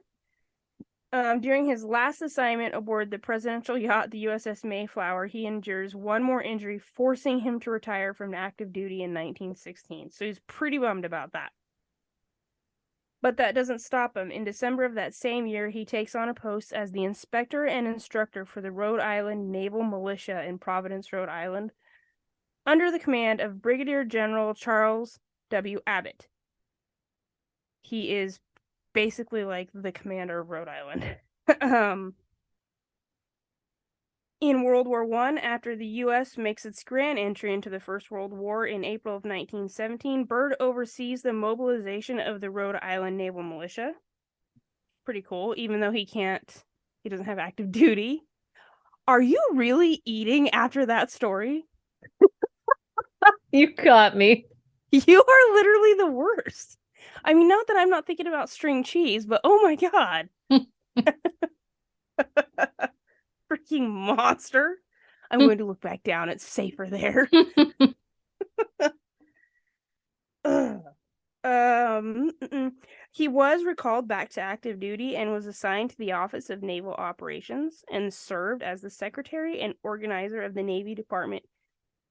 During his last assignment aboard the presidential yacht, the USS Mayflower, he endures one more injury, forcing him to retire from active duty in 1916. So he's pretty bummed about that. But that doesn't stop him. In December of that same year, he takes on a post as the inspector and instructor for the Rhode Island Naval Militia in Providence, Rhode Island, under the command of Brigadier General Charles W. Abbott. He is basically like the commander of Rhode Island. In World War I, after the U.S. makes its grand entry into the First World War in April of 1917, Byrd oversees the mobilization of the Rhode Island Naval Militia. Pretty cool, even though he doesn't have active duty. Are you really eating after that story? You got me. You are literally the worst. I mean, not that I'm not thinking about string cheese, but oh my God. Freaking monster. I'm going to look back down. It's safer there. He was recalled back to active duty and was assigned to the Office of Naval Operations and served as the secretary and organizer of the Navy Department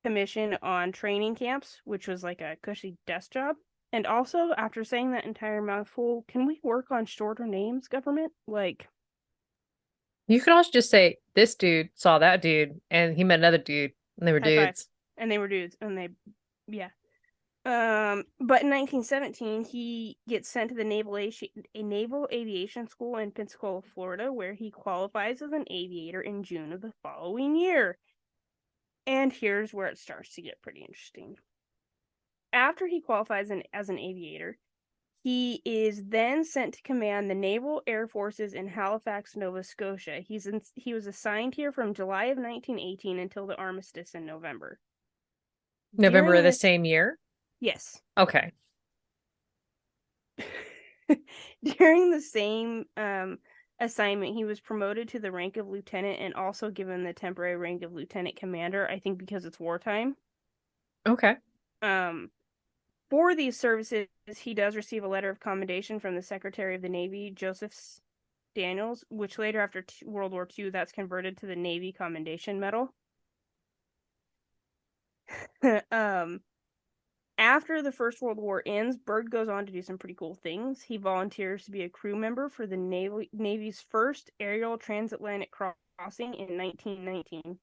Commission on Training Camps, which was like a cushy desk job. And also, after saying that entire mouthful, can we work on shorter names, government? Like, You could also just say, this dude saw that dude, and he met another dude, and they were high five. dudes. And they were dudes, and yeah. But in 1917, he gets sent to the Naval Aviation School in Pensacola, Florida, where he qualifies as an aviator in June of the following year. And here's where it starts to get pretty interesting. After he qualifies as an aviator, he is then sent to command the Naval Air Forces in Halifax, Nova Scotia. He was assigned here from July of 1918 until the armistice in November. November of the same year? Yes. Okay. During the same assignment, he was promoted to the rank of lieutenant and also given the temporary rank of lieutenant commander, I think because it's wartime. Okay. For these services, he does receive a letter of commendation from the Secretary of the Navy, Joseph Daniels, which later, after World War II, that's converted to the Navy Commendation Medal. After the First World War ends, Byrd goes on to do some pretty cool things. He volunteers to be a crew member for the Navy's first aerial transatlantic crossing in 1919.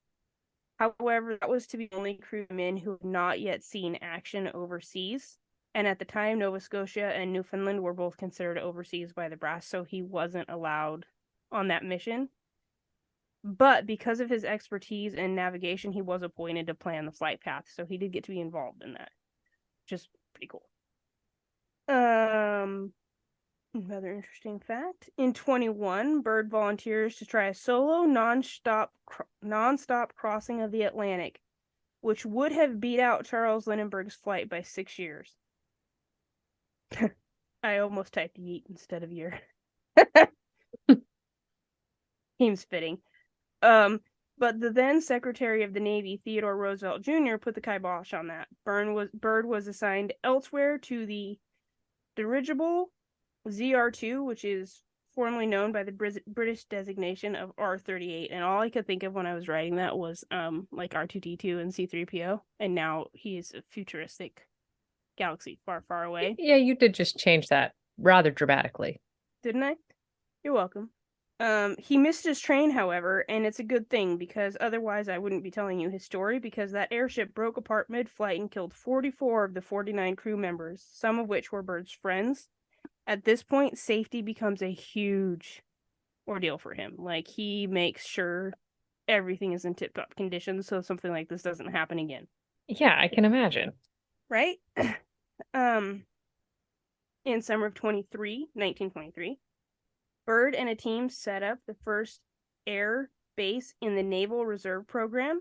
However, that was to be only crewmen who had not yet seen action overseas. And at the time, Nova Scotia and Newfoundland were both considered overseas by the brass, so he wasn't allowed on that mission. But because of his expertise in navigation, he was appointed to plan the flight path, so he did get to be involved in that, which is pretty cool. Another interesting fact: in 21, Byrd volunteers to try a solo non-stop crossing of the Atlantic, which would have beat out Charles Lindbergh's flight by 6 years. I almost typed yeet instead of year. Seems fitting. But the then Secretary of the Navy, Theodore Roosevelt Jr., put the kibosh on that. Byrd was assigned elsewhere to the dirigible ZR-2, which is formerly known by the British designation of R-38. And all I could think of when I was writing that was like R2-D2 and C-3PO. And now he is a futuristic galaxy far, far away. Yeah, you did just change that rather dramatically. Didn't I? You're welcome. He missed his train, however, and it's a good thing because otherwise I wouldn't be telling you his story, because that airship broke apart mid-flight and killed 44 of the 49 crew members, some of which were Byrd's friends. At this point, safety becomes a huge ordeal for him. Like, he makes sure everything is in tip-top condition so something like this doesn't happen again. Yeah, I can imagine. Right? In summer of 1923, Byrd and a team set up the first air base in the Naval Reserve Program,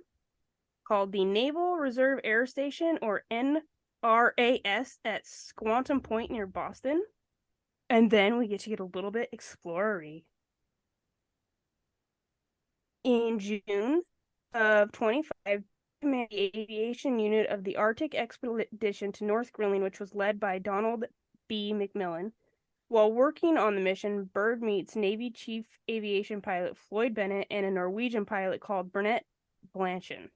called the Naval Reserve Air Station, or NRAS, at Squantum Point near Boston. And then we get a little bit explorery. In June of 25, the aviation unit of the Arctic expedition to North Greenland, which was led by Donald B. McMillan. While working on the mission, Byrd meets Navy Chief Aviation Pilot Floyd Bennett and a Norwegian pilot called Bernett Blanchen.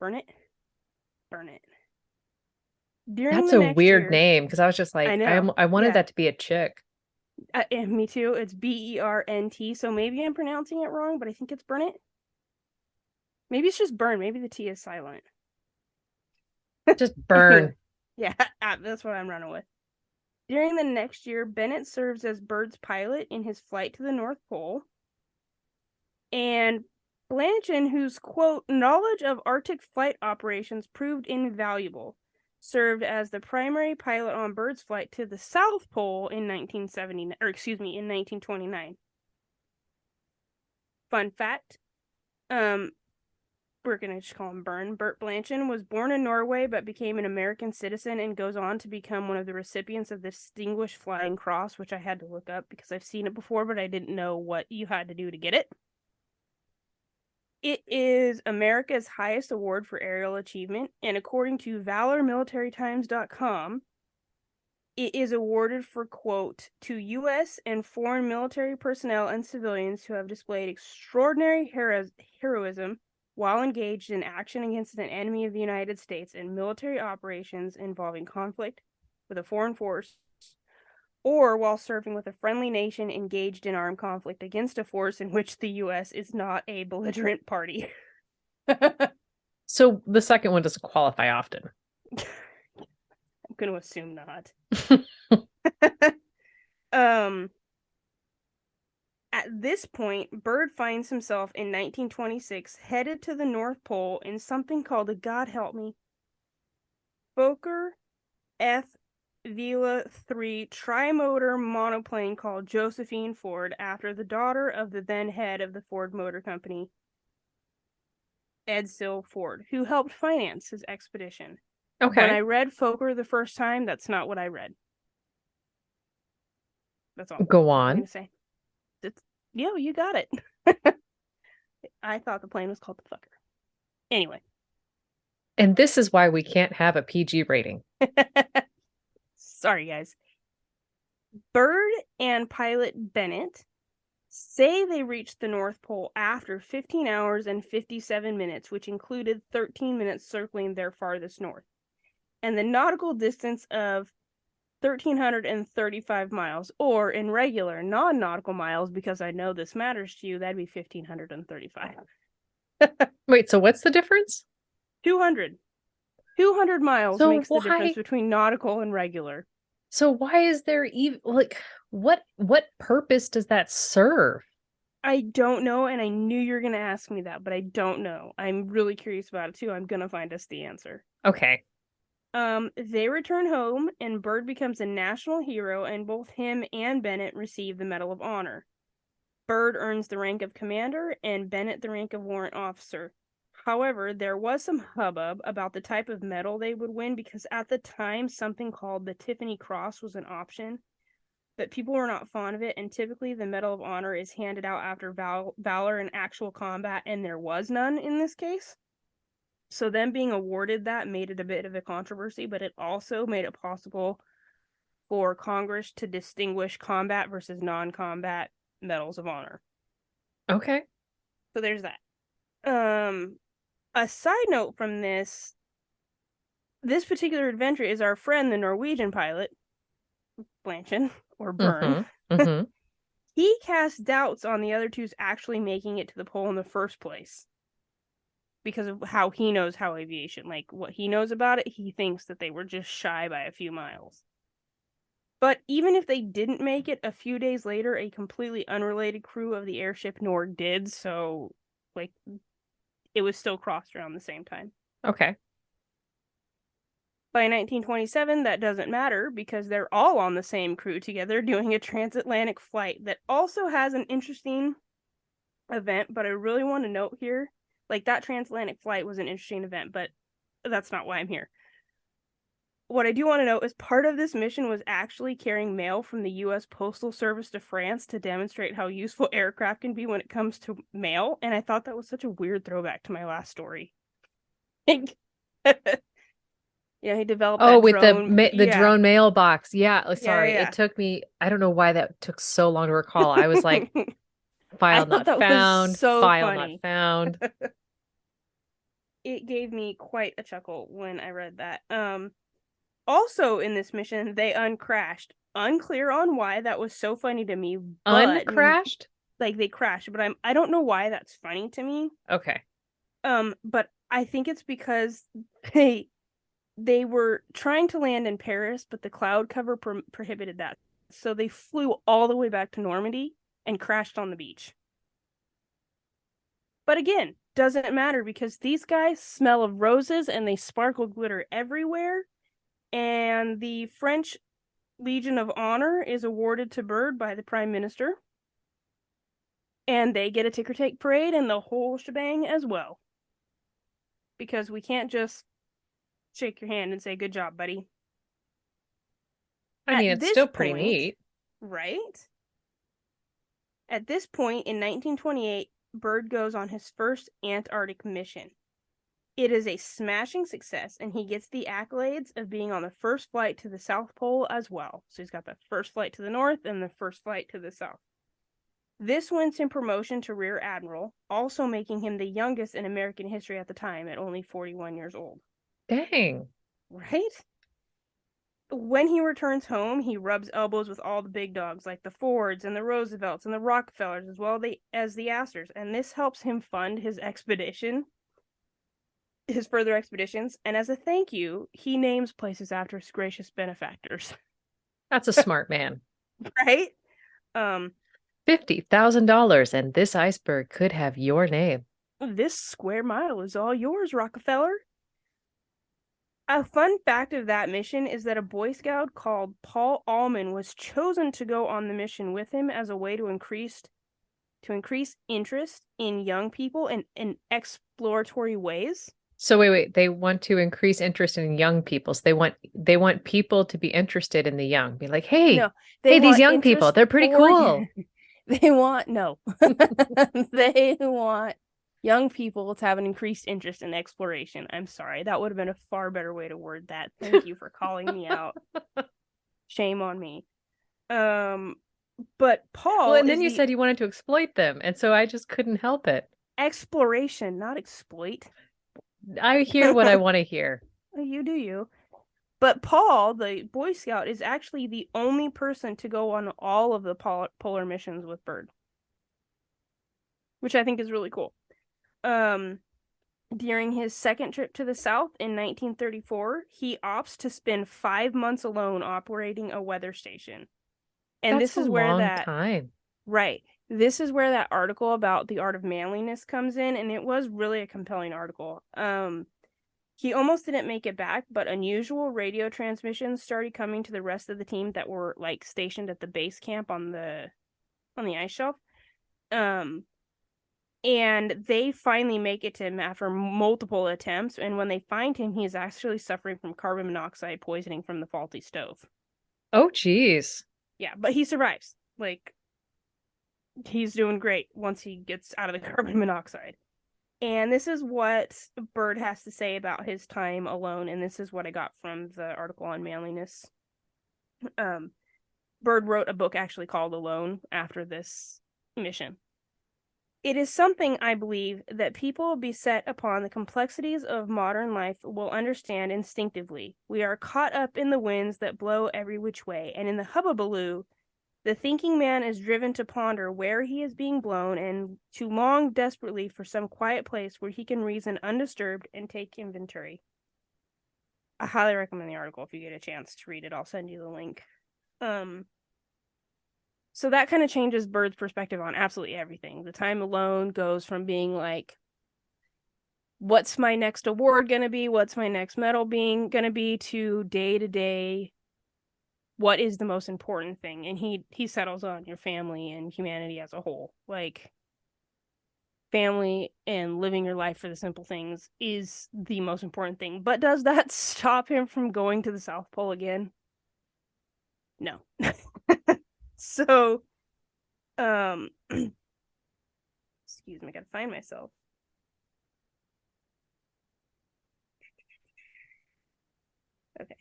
Burnett? That's a weird name, because I was just like, I wanted that to be a chick. Me too. It's Bernt, so maybe I'm pronouncing it wrong, but I think it's Burnett. Maybe it's just burn. Maybe the T is silent. Just burn. Yeah, that's what I'm running with. During the next year, Bennett serves as Byrd's pilot in his flight to the North Pole. And Blanchen, whose, quote, knowledge of Arctic flight operations proved invaluable, served as the primary pilot on Byrd's flight to the South Pole in 1929. Fun fact, we're going to just call him Byrd. Bert Blanchen was born in Norway but became an American citizen and goes on to become one of the recipients of the Distinguished Flying Cross, which I had to look up because I've seen it before, but I didn't know what you had to do to get it. It is America's highest award for aerial achievement, and according to ValorMilitaryTimes.com, it is awarded for, quote, to U.S. and foreign military personnel and civilians who have displayed extraordinary heroism while engaged in action against an enemy of the United States in military operations involving conflict with a foreign force, or while serving with a friendly nation engaged in armed conflict against a force in which the U.S. is not a belligerent party. So the second one doesn't qualify often. I'm going to assume not. At this point, Byrd finds himself in 1926 headed to the North Pole in something called a, God help me, Fokker F. Vela 3 tri-motor monoplane called Josephine Ford, after the daughter of the then head of the Ford Motor Company, Edsel Ford, who helped finance his expedition. Okay. When I read Fokker the first time, that's not what I read. That's all. Go on. I'm going to say. Yo, you got it. I thought the plane was called the Fucker. Anyway. And this is why we can't have a PG rating. Sorry, guys. Byrd and pilot Bennett say they reached the North Pole after 15 hours and 57 minutes, which included 13 minutes circling their farthest north, and the nautical distance of 1,335 miles, or in regular non-nautical miles, because I know this matters to you, that'd be 1,535. Wait, so what's the difference? 200. 200 miles So makes the difference why between nautical and regular. so why is there even like what purpose does that serve? I don't know, and I knew you were going to ask me that, but I don't know. I'm really curious about it too. I'm going to find us the answer. Okay. They return home, and Byrd becomes a national hero, and both him and Bennett receive the Medal of Honor. Byrd earns the rank of commander, and Bennett the rank of warrant officer. However, there was some hubbub about the type of medal they would win because at the time, something called the Tiffany Cross was an option, but people were not fond of it, and typically the Medal of Honor is handed out after valor in actual combat, and there was none in this case. So them being awarded that made it a bit of a controversy, but it also made it possible for Congress to distinguish combat versus non-combat medals of honor. Okay. So there's that. A side note from this particular adventure is our friend, the Norwegian pilot, Blanchen, or Byrne. Mm-hmm. Mm-hmm. He cast doubts on the other two's actually making it to the pole in the first place because of how he knows how aviation, like what he knows about it, he thinks that they were just shy by a few miles. But even if they didn't make it, a few days later, a completely unrelated crew of the airship Nord did, so like it was still crossed around the same time. Okay. By 1927, that doesn't matter because they're all on the same crew together doing a transatlantic flight that also has an interesting event, but I really want to note here, like that transatlantic flight was an interesting event, but that's not why I'm here. What I do want to note is part of this mission was actually carrying mail from the U.S. Postal Service to France to demonstrate how useful aircraft can be when it comes to mail, and I thought that was such a weird throwback to my last story. Yeah, he developed Oh, that with drone. the Yeah, drone mailbox. Yeah, sorry. It yeah. took me, I don't know why that took so long to recall. I was like, I file thought not that was found, so file not funny. found. It gave me quite a chuckle when I read that. Also in this mission, they uncrashed. Unclear on why that was so funny to me, but Uncrashed? like they crashed, but I don't know why that's funny to me. Okay. But I think it's because they they were trying to land in Paris, but the cloud cover prohibited that. So they flew all the way back to Normandy and crashed on the beach. But again, doesn't matter because these guys smell of roses and they sparkle glitter everywhere. And the French Legion of Honor is awarded to Byrd by the Prime Minister. And they get a ticker tape parade and the whole shebang as well. Because we can't just shake your hand and say, good job, buddy. I At mean, it's this still pretty point, neat. right? At this point in 1928, Byrd goes on his first Antarctic mission. It is a smashing success, and he gets the accolades of being on the first flight to the South Pole as well. So he's got the first flight to the North and the first flight to the South. This wins him promotion to Rear Admiral, also making him the youngest in American history at the time at only 41 years old. Dang. Right? When he returns home, he rubs elbows with all the big dogs like the Fords and the Roosevelts and the Rockefellers as well as the Astors, and this helps him fund his further expeditions, and as a thank you, he names places after his gracious benefactors. That's a smart man. Right? Um, $50,000 and this iceberg could have your name. this square mile is all yours, Rockefeller. A fun fact of that mission is that a Boy Scout called Paul Allman was chosen to go on the mission with him as a way to increase interest in young people in exploratory ways. So wait. They want to increase interest in young people. So they want people to be interested in the young. Be like, No, hey, they these want young people, interest they're pretty for cool. they want no. They want young people to have an increased interest in exploration. I'm sorry. That would have been a far better way to word that. Thank you for calling me out. Shame on me. But Well, Paul and is then you the said you wanted to exploit them, and so I just couldn't help it. exploration, not exploit. I hear what I want to hear. You do you. But Paul, the Boy Scout, is actually the only person to go on all of the polar missions with Byrd, which I think is really cool. Um, During his second trip to the South in 1934, he opts to spend 5 months alone operating a weather station. And That's this a is where long that, time. right, this is where that article about the art of manliness comes in, and it was really a compelling article. He almost didn't make it back, but unusual radio transmissions started coming to the rest of the team that were like stationed at the base camp on the ice shelf. Um, and they finally make it to him after multiple attempts. And when they find him, he is actually suffering from carbon monoxide poisoning from the faulty stove. Oh, geez. Yeah, but he survives. Like, he's doing great once he gets out of the carbon monoxide. And this is what Byrd has to say about his time alone. And this is what I got from the article on manliness. Um, Byrd wrote a book actually called Alone after this mission. It is something, I believe, that people beset upon the complexities of modern life will understand instinctively. We are caught up in the winds that blow every which way, and in the hubbubaloo, the thinking man is driven to ponder where he is being blown and to long desperately for some quiet place where he can reason undisturbed and take inventory. I highly recommend the article if you get a chance to read it. I'll send you the link. So that kind of changes Byrd's perspective on absolutely everything. The time alone goes from being like, what's my next award going to be? What's my next medal being going to be, to day, what is the most important thing? And he settles on your family and humanity as a whole. Like, family and living your life for the simple things is the most important thing. But does that stop him from going to the South Pole again? No. So, excuse me, I gotta find myself. Okay.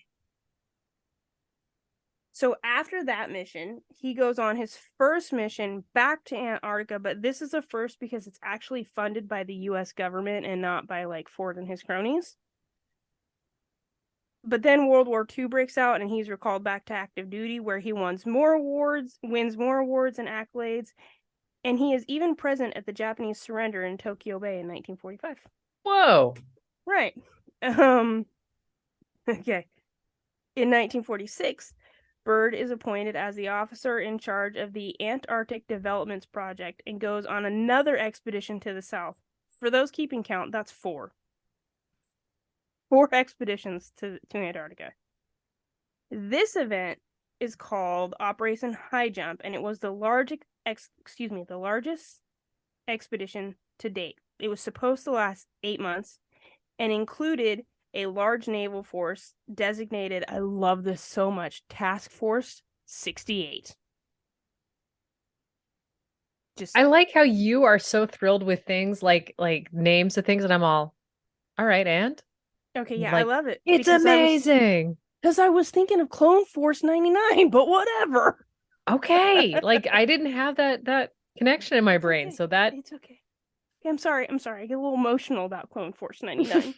So after that mission, he goes on his first mission back to Antarctica, but this is a first because it's actually funded by the US government and not by like Ford and his cronies. But then World War II breaks out and he's recalled back to active duty, where he wins more awards and accolades, and he is even present at the Japanese surrender in Tokyo Bay in 1945. Whoa. Right. Okay. In 1946, Byrd is appointed as the officer in charge of the Antarctic Developments Project and goes on another expedition to the south. For those keeping count, that's four. Four expeditions to Antarctica. This event is called Operation High Jump, and it was the largest expedition to date. It was supposed to last 8 months and included a large naval force designated, I love this so much, Task Force 68. I like how you are so thrilled with things like names of things, and I'm all right, and Okay, yeah, I like, love it it's amazing. because I was thinking of Clone Force 99, but whatever. Okay. Like, I didn't have that connection in my brain. Okay. So that It's okay. I'm sorry. I get a little emotional about Clone Force 99.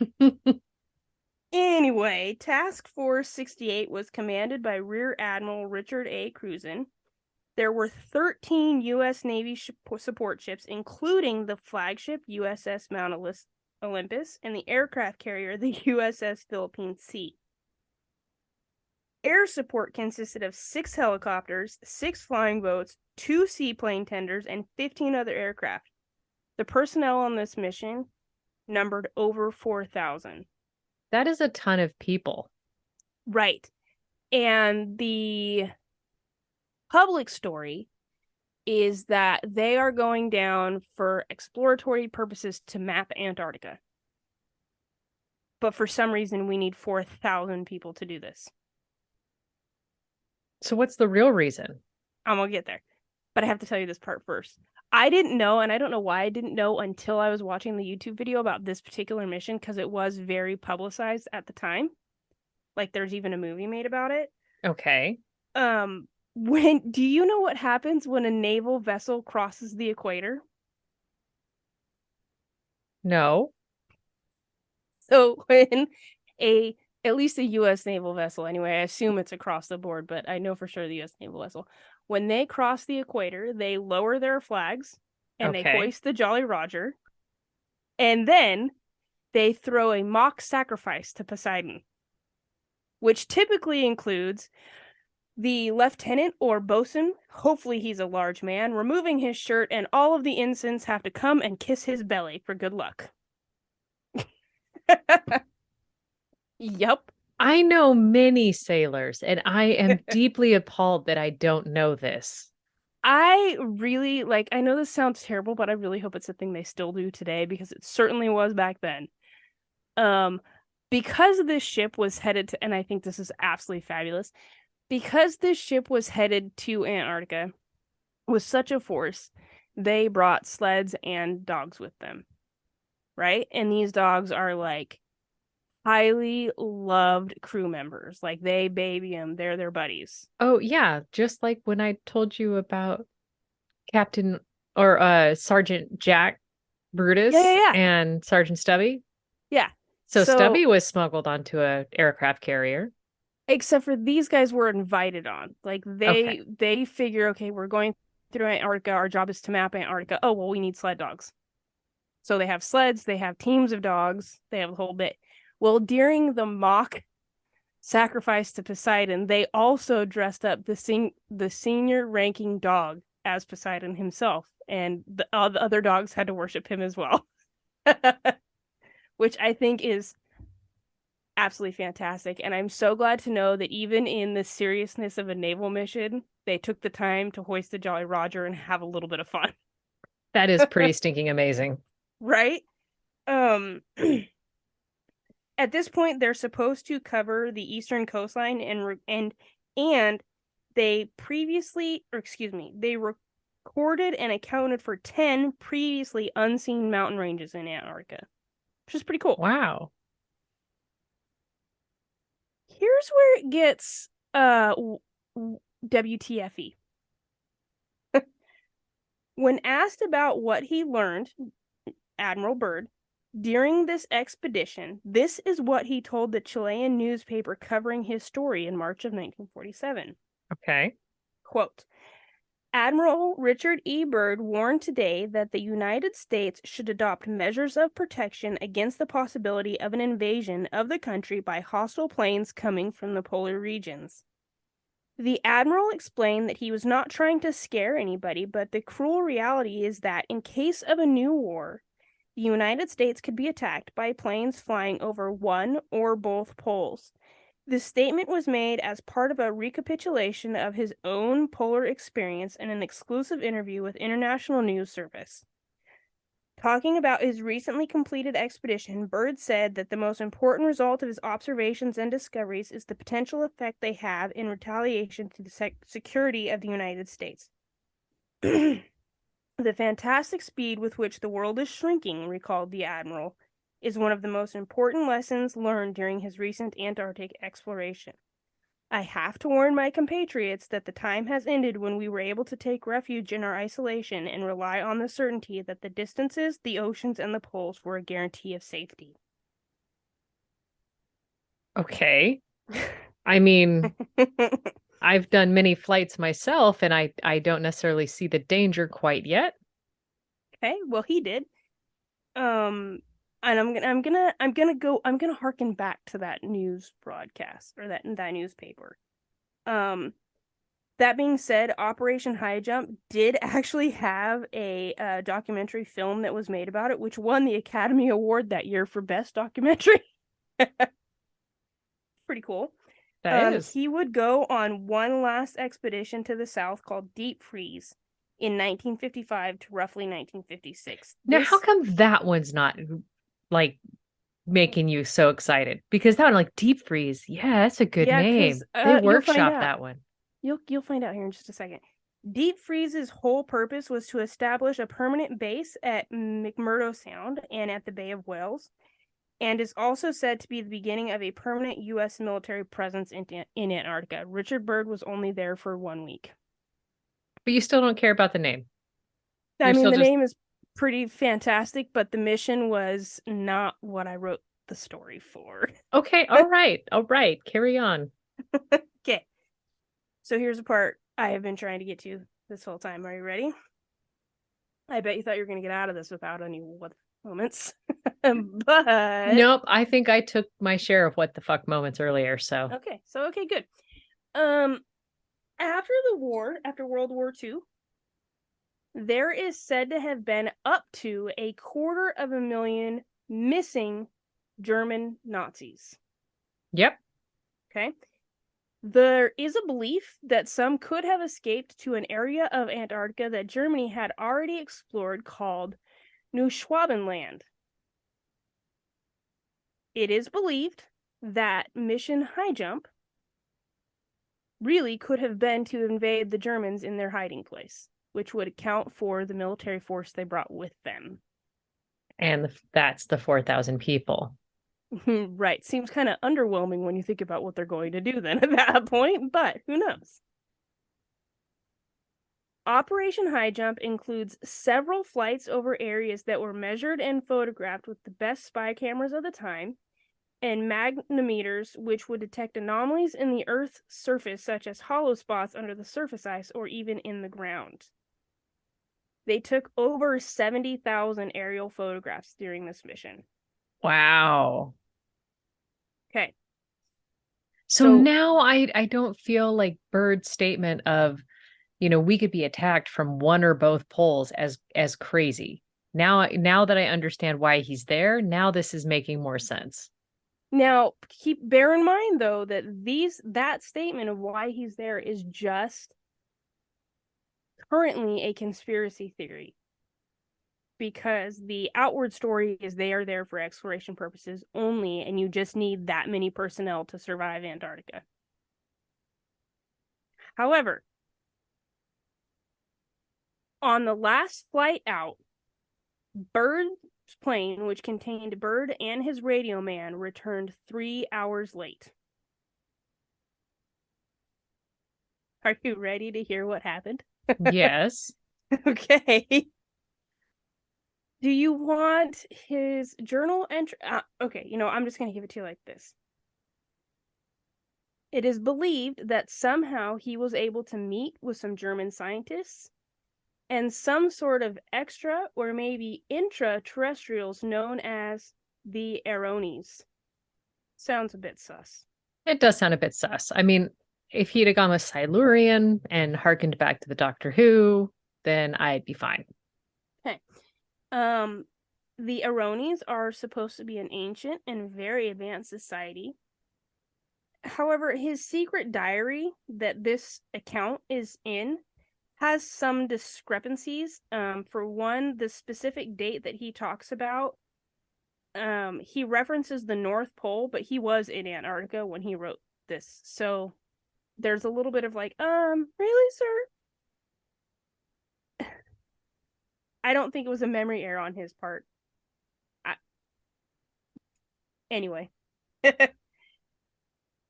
Anyway, Task Force 68 was commanded by Rear Admiral Richard E. There were 13 U.S. Navy support ships, including the flagship USS Mount Olympus and the aircraft carrier, the USS Philippine Sea. Air support consisted of 6 helicopters, 6 flying boats, 2 seaplane tenders, and 15 other aircraft. The personnel on this mission numbered over 4,000. that is a ton of people. Right. And the public story is that they are going down for exploratory purposes to map Antarctica. But for some reason, we need 4,000 people to do this. So what's the real reason? I'm going to get there. But I have to tell you this part first. I didn't know, and I don't know why I didn't know until I was watching the YouTube video about this particular mission, because it was very publicized at the time. Like, there's even a movie made about it. Okay. Do you know what happens when a naval vessel crosses the equator? No. So when at least a U.S. naval vessel, anyway, I assume it's across the board, but I know for sure the U.S. naval vessel, when they cross the equator, they lower their flags and they Okay. hoist the Jolly Roger. And then they throw a mock sacrifice to Poseidon, which typically includes the lieutenant or bosun, hopefully he's a large man, removing his shirt, and all of the ensigns have to come and kiss his belly for good luck. Yup. I know many sailors, and I am deeply appalled that I don't know this. I really like, I know this sounds terrible, but I really hope it's a thing they still do today because it certainly was back then. Because this ship was headed to, and I think this is absolutely fabulous, because this ship was headed to Antarctica with such a force, they brought sleds and dogs with them, right? And these dogs are like highly loved crew members. Like they baby them, they're their buddies. Oh, yeah, just like when I told you about Captain or Sergeant Jack Yeah, yeah, Brutus yeah. and Sergeant Stubby. Yeah. So So, Stubby was smuggled onto a aircraft carrier. except for these guys were invited on. Like Okay. they figure, okay, we're going through Antarctica. Our job is to map Antarctica. Oh, well, we need sled dogs. So they have sleds, they have teams of dogs, they have the whole bit. Well, during the mock sacrifice to Poseidon, they also dressed up the senior ranking dog as Poseidon himself, and the other dogs had to worship him as well, which I think is absolutely fantastic. And I'm so glad to know that even in the seriousness of a naval mission, they took the time to hoist the Jolly Roger and have a little bit of fun. That is pretty stinking amazing. Right? Um at this point they're supposed to cover the eastern coastline and they previously, or excuse me, they recorded and accounted for 10 previously unseen mountain ranges in Antarctica, which is pretty cool. Wow. Here's where it gets WTFE. When asked about what he learned, Admiral Byrd, during this expedition, this is what he told the Chilean newspaper covering his story in March of 1947. Okay. Quote, Admiral Richard E. Byrd warned today that the United States should adopt measures of protection against the possibility of an invasion of the country by hostile planes coming from the polar regions. The Admiral explained that he was not trying to scare anybody, but the cruel reality is that in case of a new war, the United States could be attacked by planes flying over one or both poles. The statement was made as part of a recapitulation of his own polar experience in an exclusive interview with International News Service. Talking about his recently completed expedition, Byrd said that the most important result of his observations and discoveries is the potential effect they have in retaliation to the security of the United States. The fantastic speed with which the world is shrinking, recalled the Admiral, is one of the most important lessons learned during his recent Antarctic exploration. I have to warn my compatriots that the time has ended when we were able to take refuge in our isolation and rely on the certainty that the distances, the oceans, and the poles were a guarantee of safety. Okay. I mean, I've done many flights myself, and I don't necessarily see the danger quite yet. Okay, well he did. And I'm gonna harken back to that news broadcast or that newspaper. That being said, Operation High Jump did actually have a documentary film that was made about it, which won the Academy Award that year for Best Documentary. Pretty cool. That is. He would go on one last expedition to the south called Deep Freeze in 1955 to roughly 1956. Now, how come that one's not like making you so excited? Because that one, like Deep Freeze, yeah, that's a good Yeah, because name. They you'll find workshopped out. that one. You'll find out here in just a second. Deep Freeze's whole purpose was to establish a permanent base at McMurdo Sound and at the Bay of Whales, and is also said to be the beginning of a permanent U.S. military presence in Antarctica. Richard Byrd was only there for 1 week. But you still don't care about the name. I You're mean, still the just name is pretty fantastic, but the mission was not what I wrote the story for. okay. All right. All right. Carry on. Okay. So here's a part I have been trying to get to this whole time. Are you ready? I bet you thought you were going to get out of this without any moments. But Nope, I think I took my share of what the fuck moments earlier, so. okay, good. After the war, after World War II, there is said to have been up to 250,000 missing German Nazis. Yep. Okay. There is a belief that some could have escaped to an area of Antarctica that Germany had already explored called New Schwabenland. It is believed that Mission High Jump really could have been to invade the Germans in their hiding place, which would account for the military force they brought with them. And that's the 4,000 people. Right. Seems kind of underwhelming when you think about what they're going to do then at that point, but who knows? Operation High Jump includes several flights over areas that were measured and photographed with the best spy cameras of the time, and magnetometers, which would detect anomalies in the Earth's surface, such as hollow spots under the surface ice or even in the ground. They took over 70,000 aerial photographs during this mission. Wow. Okay. So now I don't feel like Byrd's statement of, we could be attacked from one or both poles as crazy. Now that I understand why he's there, now this is making more sense. Now, bear in mind though that that statement of why he's there is just currently a conspiracy theory, because the outward story is they are there for exploration purposes only, and you just need that many personnel to survive Antarctica. However, on the last flight out, Byrd's plane, which contained Byrd and his radio man, returned 3 hours late. Are you ready to hear what happened? Yes. Okay. Do you want his journal entry? Okay, I'm just going to give it to you like this. It is believed that somehow he was able to meet with some German scientists and some sort of extra or maybe intraterrestrials known as the Aronis. Sounds a bit sus. It does sound a bit sus. I mean, if he'd have gone with Silurian and harkened back to the Doctor Who, then I'd be fine. Okay. The Aronis are supposed to be an ancient and very advanced society. However, his secret diary that this account is in has some discrepancies. For one, the specific date that he talks about, he references the North Pole, but he was in Antarctica when he wrote this. So there's a little bit of like, really, sir? I don't think it was a memory error on his part. Anyway.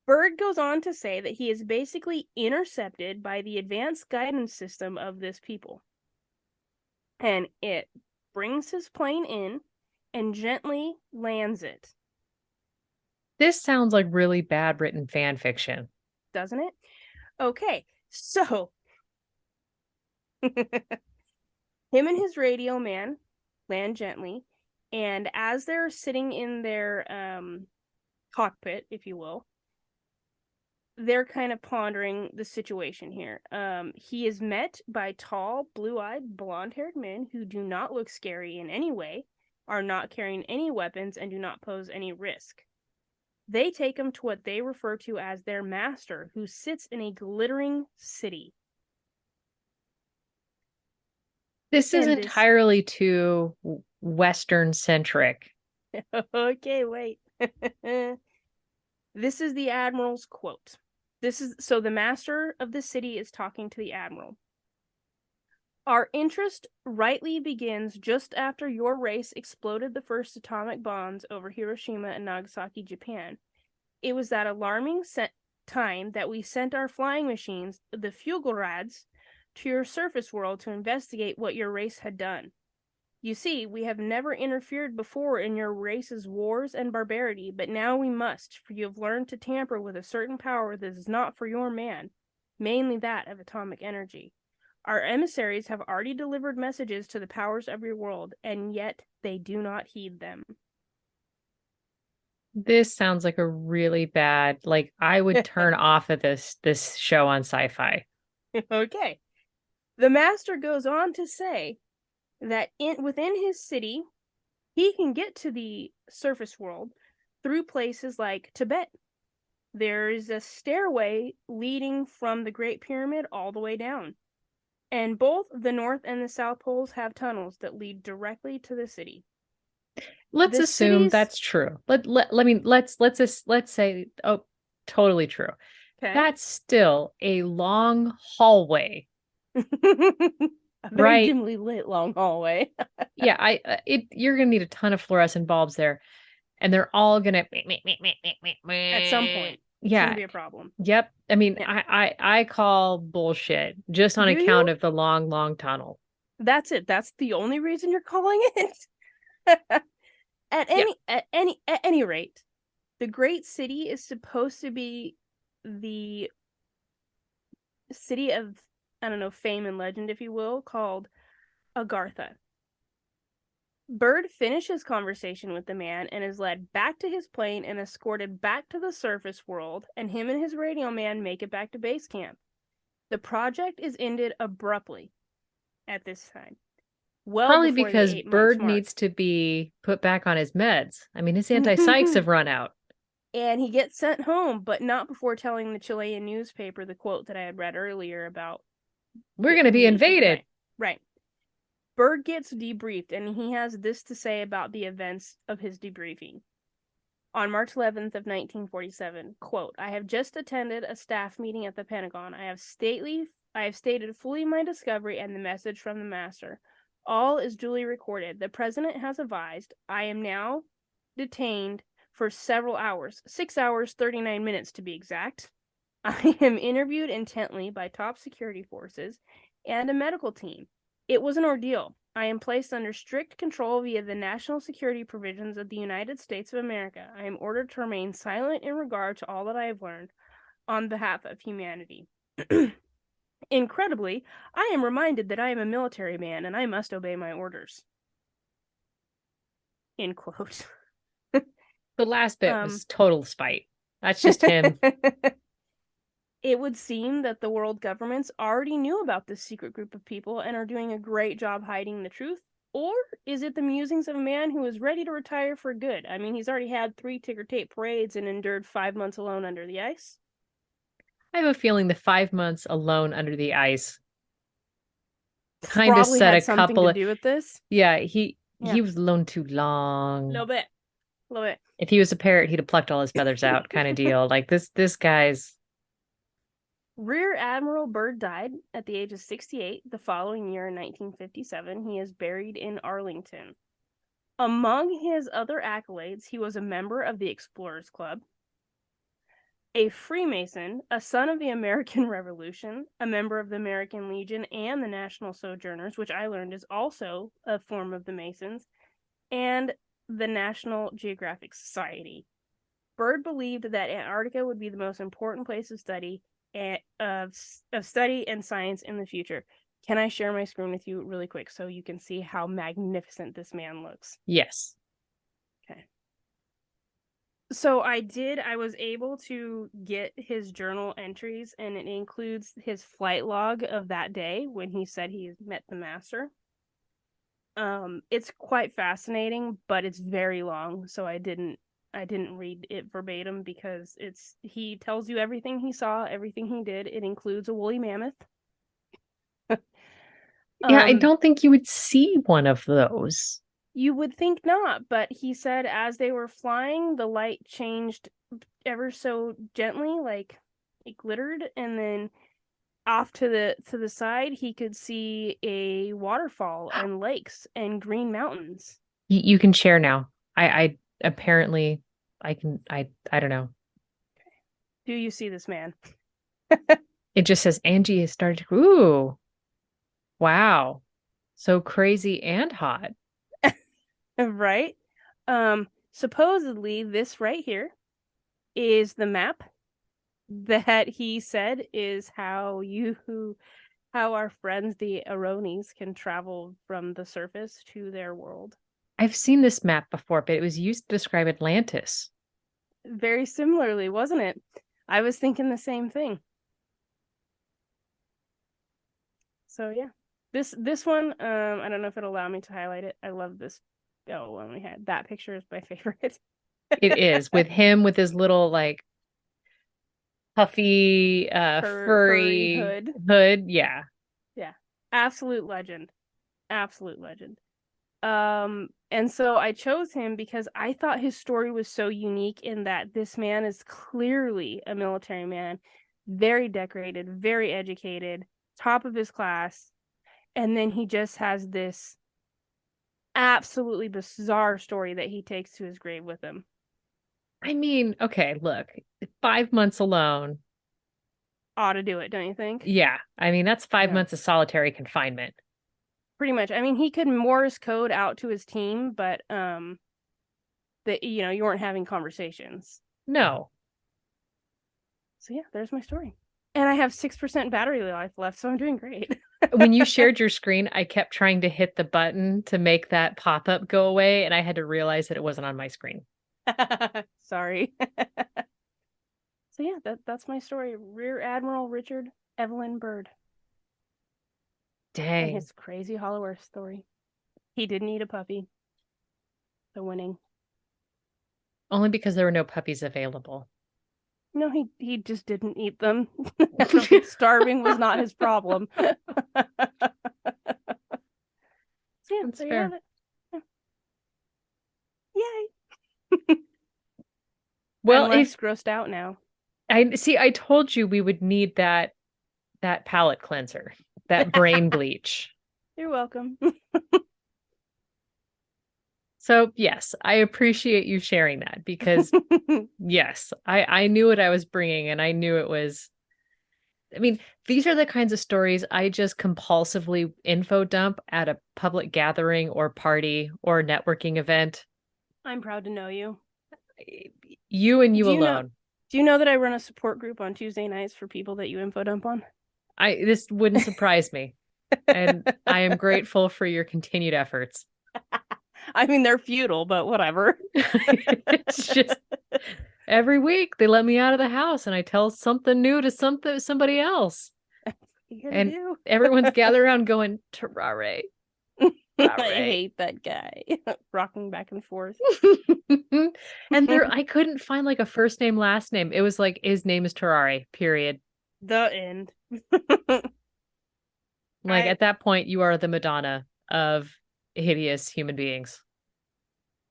Byrd goes on to say that he is basically intercepted by the advanced guidance system of this people. And it brings his plane in and gently lands it. This sounds like really bad written fan fiction. Doesn't it? Okay, so him and his radio man land gently, and as they're sitting in their cockpit, if you will, they're kind of pondering the situation here. He is met by tall, blue-eyed, blonde-haired men who do not look scary in any way, are not carrying any weapons, and do not pose any risk. They take him to what they refer to as their master, who sits in a glittering city. This is entirely too Western-centric. Okay, wait. This is the Admiral's quote. So the master of the city is talking to the Admiral. Our interest rightly begins just after your race exploded the first atomic bombs over Hiroshima and Nagasaki, Japan. It was that alarming time that we sent our flying machines, the Fugelrads, to your surface world to investigate what your race had done. You see, we have never interfered before in your race's wars and barbarity, but now we must, for you have learned to tamper with a certain power that is not for your man, mainly that of atomic energy. Our emissaries have already delivered messages to the powers of your world, and yet they do not heed them. This sounds like a really bad, like I would turn off of this show on sci-fi. Okay. The master goes on to say that within his city, he can get to the surface world through places like Tibet. There is a stairway leading from the Great Pyramid all the way down. And both the North and the South Poles have tunnels that lead directly to the city. Let's The assume city's that's true. Let's say, oh, totally true. okay. That's still a long hallway, A very right? dimly lit long hallway. Yeah, you're gonna need a ton of fluorescent bulbs there, and they're all gonna At some point, it's going to yeah. be a problem. Yep. I mean, Yeah. I call bullshit just on Do account you? of the long tunnel. That's it. That's the only reason you're calling it. Yeah. At any rate, the great city is supposed to be the city of, I don't know, fame and legend, if you will, called Agartha. Byrd finishes conversation with the man and is led back to his plane and escorted back to the surface world, and him and his radio man make it back to base camp. The project is ended abruptly at this time, well Probably before the because 8 months Byrd mark. needs to be put back on his meds. I mean, his anti-psychs have run out. And he gets sent home, but not before telling the Chilean newspaper the quote that I had read earlier about We're going to be invaded. Right. Byrd gets debriefed, and he has this to say about the events of his debriefing. On March 11th of 1947, quote, I have just attended a staff meeting at the Pentagon. I have stated fully my discovery and the message from the master. All is duly recorded. The president has advised. I am now detained for several hours, 6 hours, 39 minutes to be exact. I am interviewed intently by top security forces and a medical team. It was an ordeal. I am placed under strict control via the national security provisions of the United States of America. I am ordered to remain silent in regard to all that I have learned on behalf of humanity. Incredibly, I am reminded that I am a military man and I must obey my orders. End quote. The last bit was total spite. That's just him. It would seem that the world governments already knew about this secret group of people and are doing a great job hiding the truth. Or is it the musings of a man who is ready to retire for good? I mean, he's already had 3 ticker tape parades and endured 5 months alone under the ice. I have a feeling the 5 months alone under the ice kind of Probably set had a something couple to of, do with this. yeah, he Yeah. was alone too A long. little bit. If he was a parrot, he'd have plucked all his feathers out, kind of deal. Like this guy's. Rear Admiral Byrd died at the age of 68 the following year in 1957. He is buried in Arlington. Among his other accolades, he was a member of the Explorers Club, a Freemason, a son of the American Revolution, a member of the American Legion and the National Sojourners, which I learned is also a form of the Masons, and the National Geographic Society. Byrd believed that Antarctica would be the most important place of study and science in the future. Can I share my screen with you really quick so you can see how magnificent this man looks? Yes. Okay. So I was able to get his journal entries, and it includes his flight log of that day when he said he met the master. It's quite fascinating, but it's very long, so I didn't read it verbatim because he tells you everything he saw, everything he did. It includes a woolly mammoth. Yeah, I don't think you would see one of those. You would think not, but he said as they were flying, the light changed ever so gently, like it glittered, and then off to the side he could see a waterfall and lakes and green mountains. You can share now. I apparently I can I don't know. Do you see this man? It just says Angie has started. Ooh. Wow. So crazy and hot. Right? Supposedly this right here is the map that he said is how you how our friends, the Aronis, can travel from the surface to their world. I've seen this map before, but it was used to describe Atlantis. Very similarly, wasn't it? I was thinking the same thing. So yeah. This one, I don't know if it'll allow me to highlight it. I love this. Oh, when we had that picture is my favorite. It is with him with his little like puffy Furry furry hood. Yeah. Yeah. Absolute legend. Absolute legend. And so I chose him because I thought his story was so unique in that this man is clearly a military man, very decorated, very educated, top of his class, and then he just has this absolutely bizarre story that he takes to his grave with him. I mean, okay, look, 5 months alone. Ought to do it, don't you think? Yeah. I mean, that's 5 Yeah. months of solitary confinement. Pretty much. I mean, he could Morse code out to his team, but that you weren't having conversations. No. So yeah, there's my story. And I have 6% battery life left, so I'm doing great. When you shared your screen, I kept trying to hit the button to make that pop-up go away, and I had to realize that it wasn't on my screen. Sorry. So yeah, that's my story. Rear Admiral Richard Evelyn Byrd. And Dang. his crazy Hollow Earth story. He didn't eat a puppy. So winning. Only because there were no puppies available. No, he just didn't eat them. Starving was not his problem. So yeah, That's there you fair. have it. Yay. Well, I'm less grossed out now. I told you we would need that palate cleanser, that brain bleach. You're welcome. So yes, I appreciate you sharing that because yes, I knew what I was bringing and I knew it was. I mean, these are the kinds of stories I just compulsively info dump at a public gathering or party or networking event. I'm proud to know you. You and you Do you know alone. do you know that I run a support group on Tuesday nights for people that you info dump on? This wouldn't surprise me. And I am grateful for your continued efforts. I mean, they're futile, but whatever. It's just every week they let me out of the house and I tell something new to somebody else. And everyone's gathered around going, Tarrare. I hate that guy. Rocking back and forth. And I couldn't find like a first name, last name. It was like his name is Tarrare, period. The end. Like at that point, you are the Madonna of hideous human beings.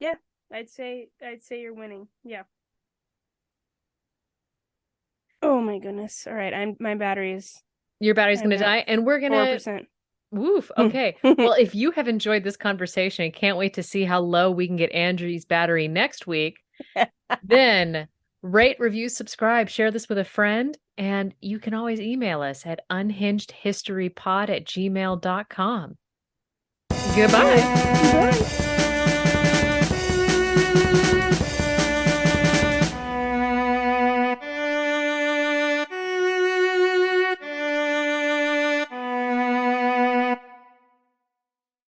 Yeah, I'd say you're winning. Yeah. Oh my goodness. All right, my battery's Your battery's going to die, and we're going to 4%. Woof. Okay. Well, if you have enjoyed this conversation and can't wait to see how low we can get Angie's battery next week, then rate, review, subscribe, share this with a friend, and you can always email us at unhingedhistorypod@gmail.com. Goodbye. Bye.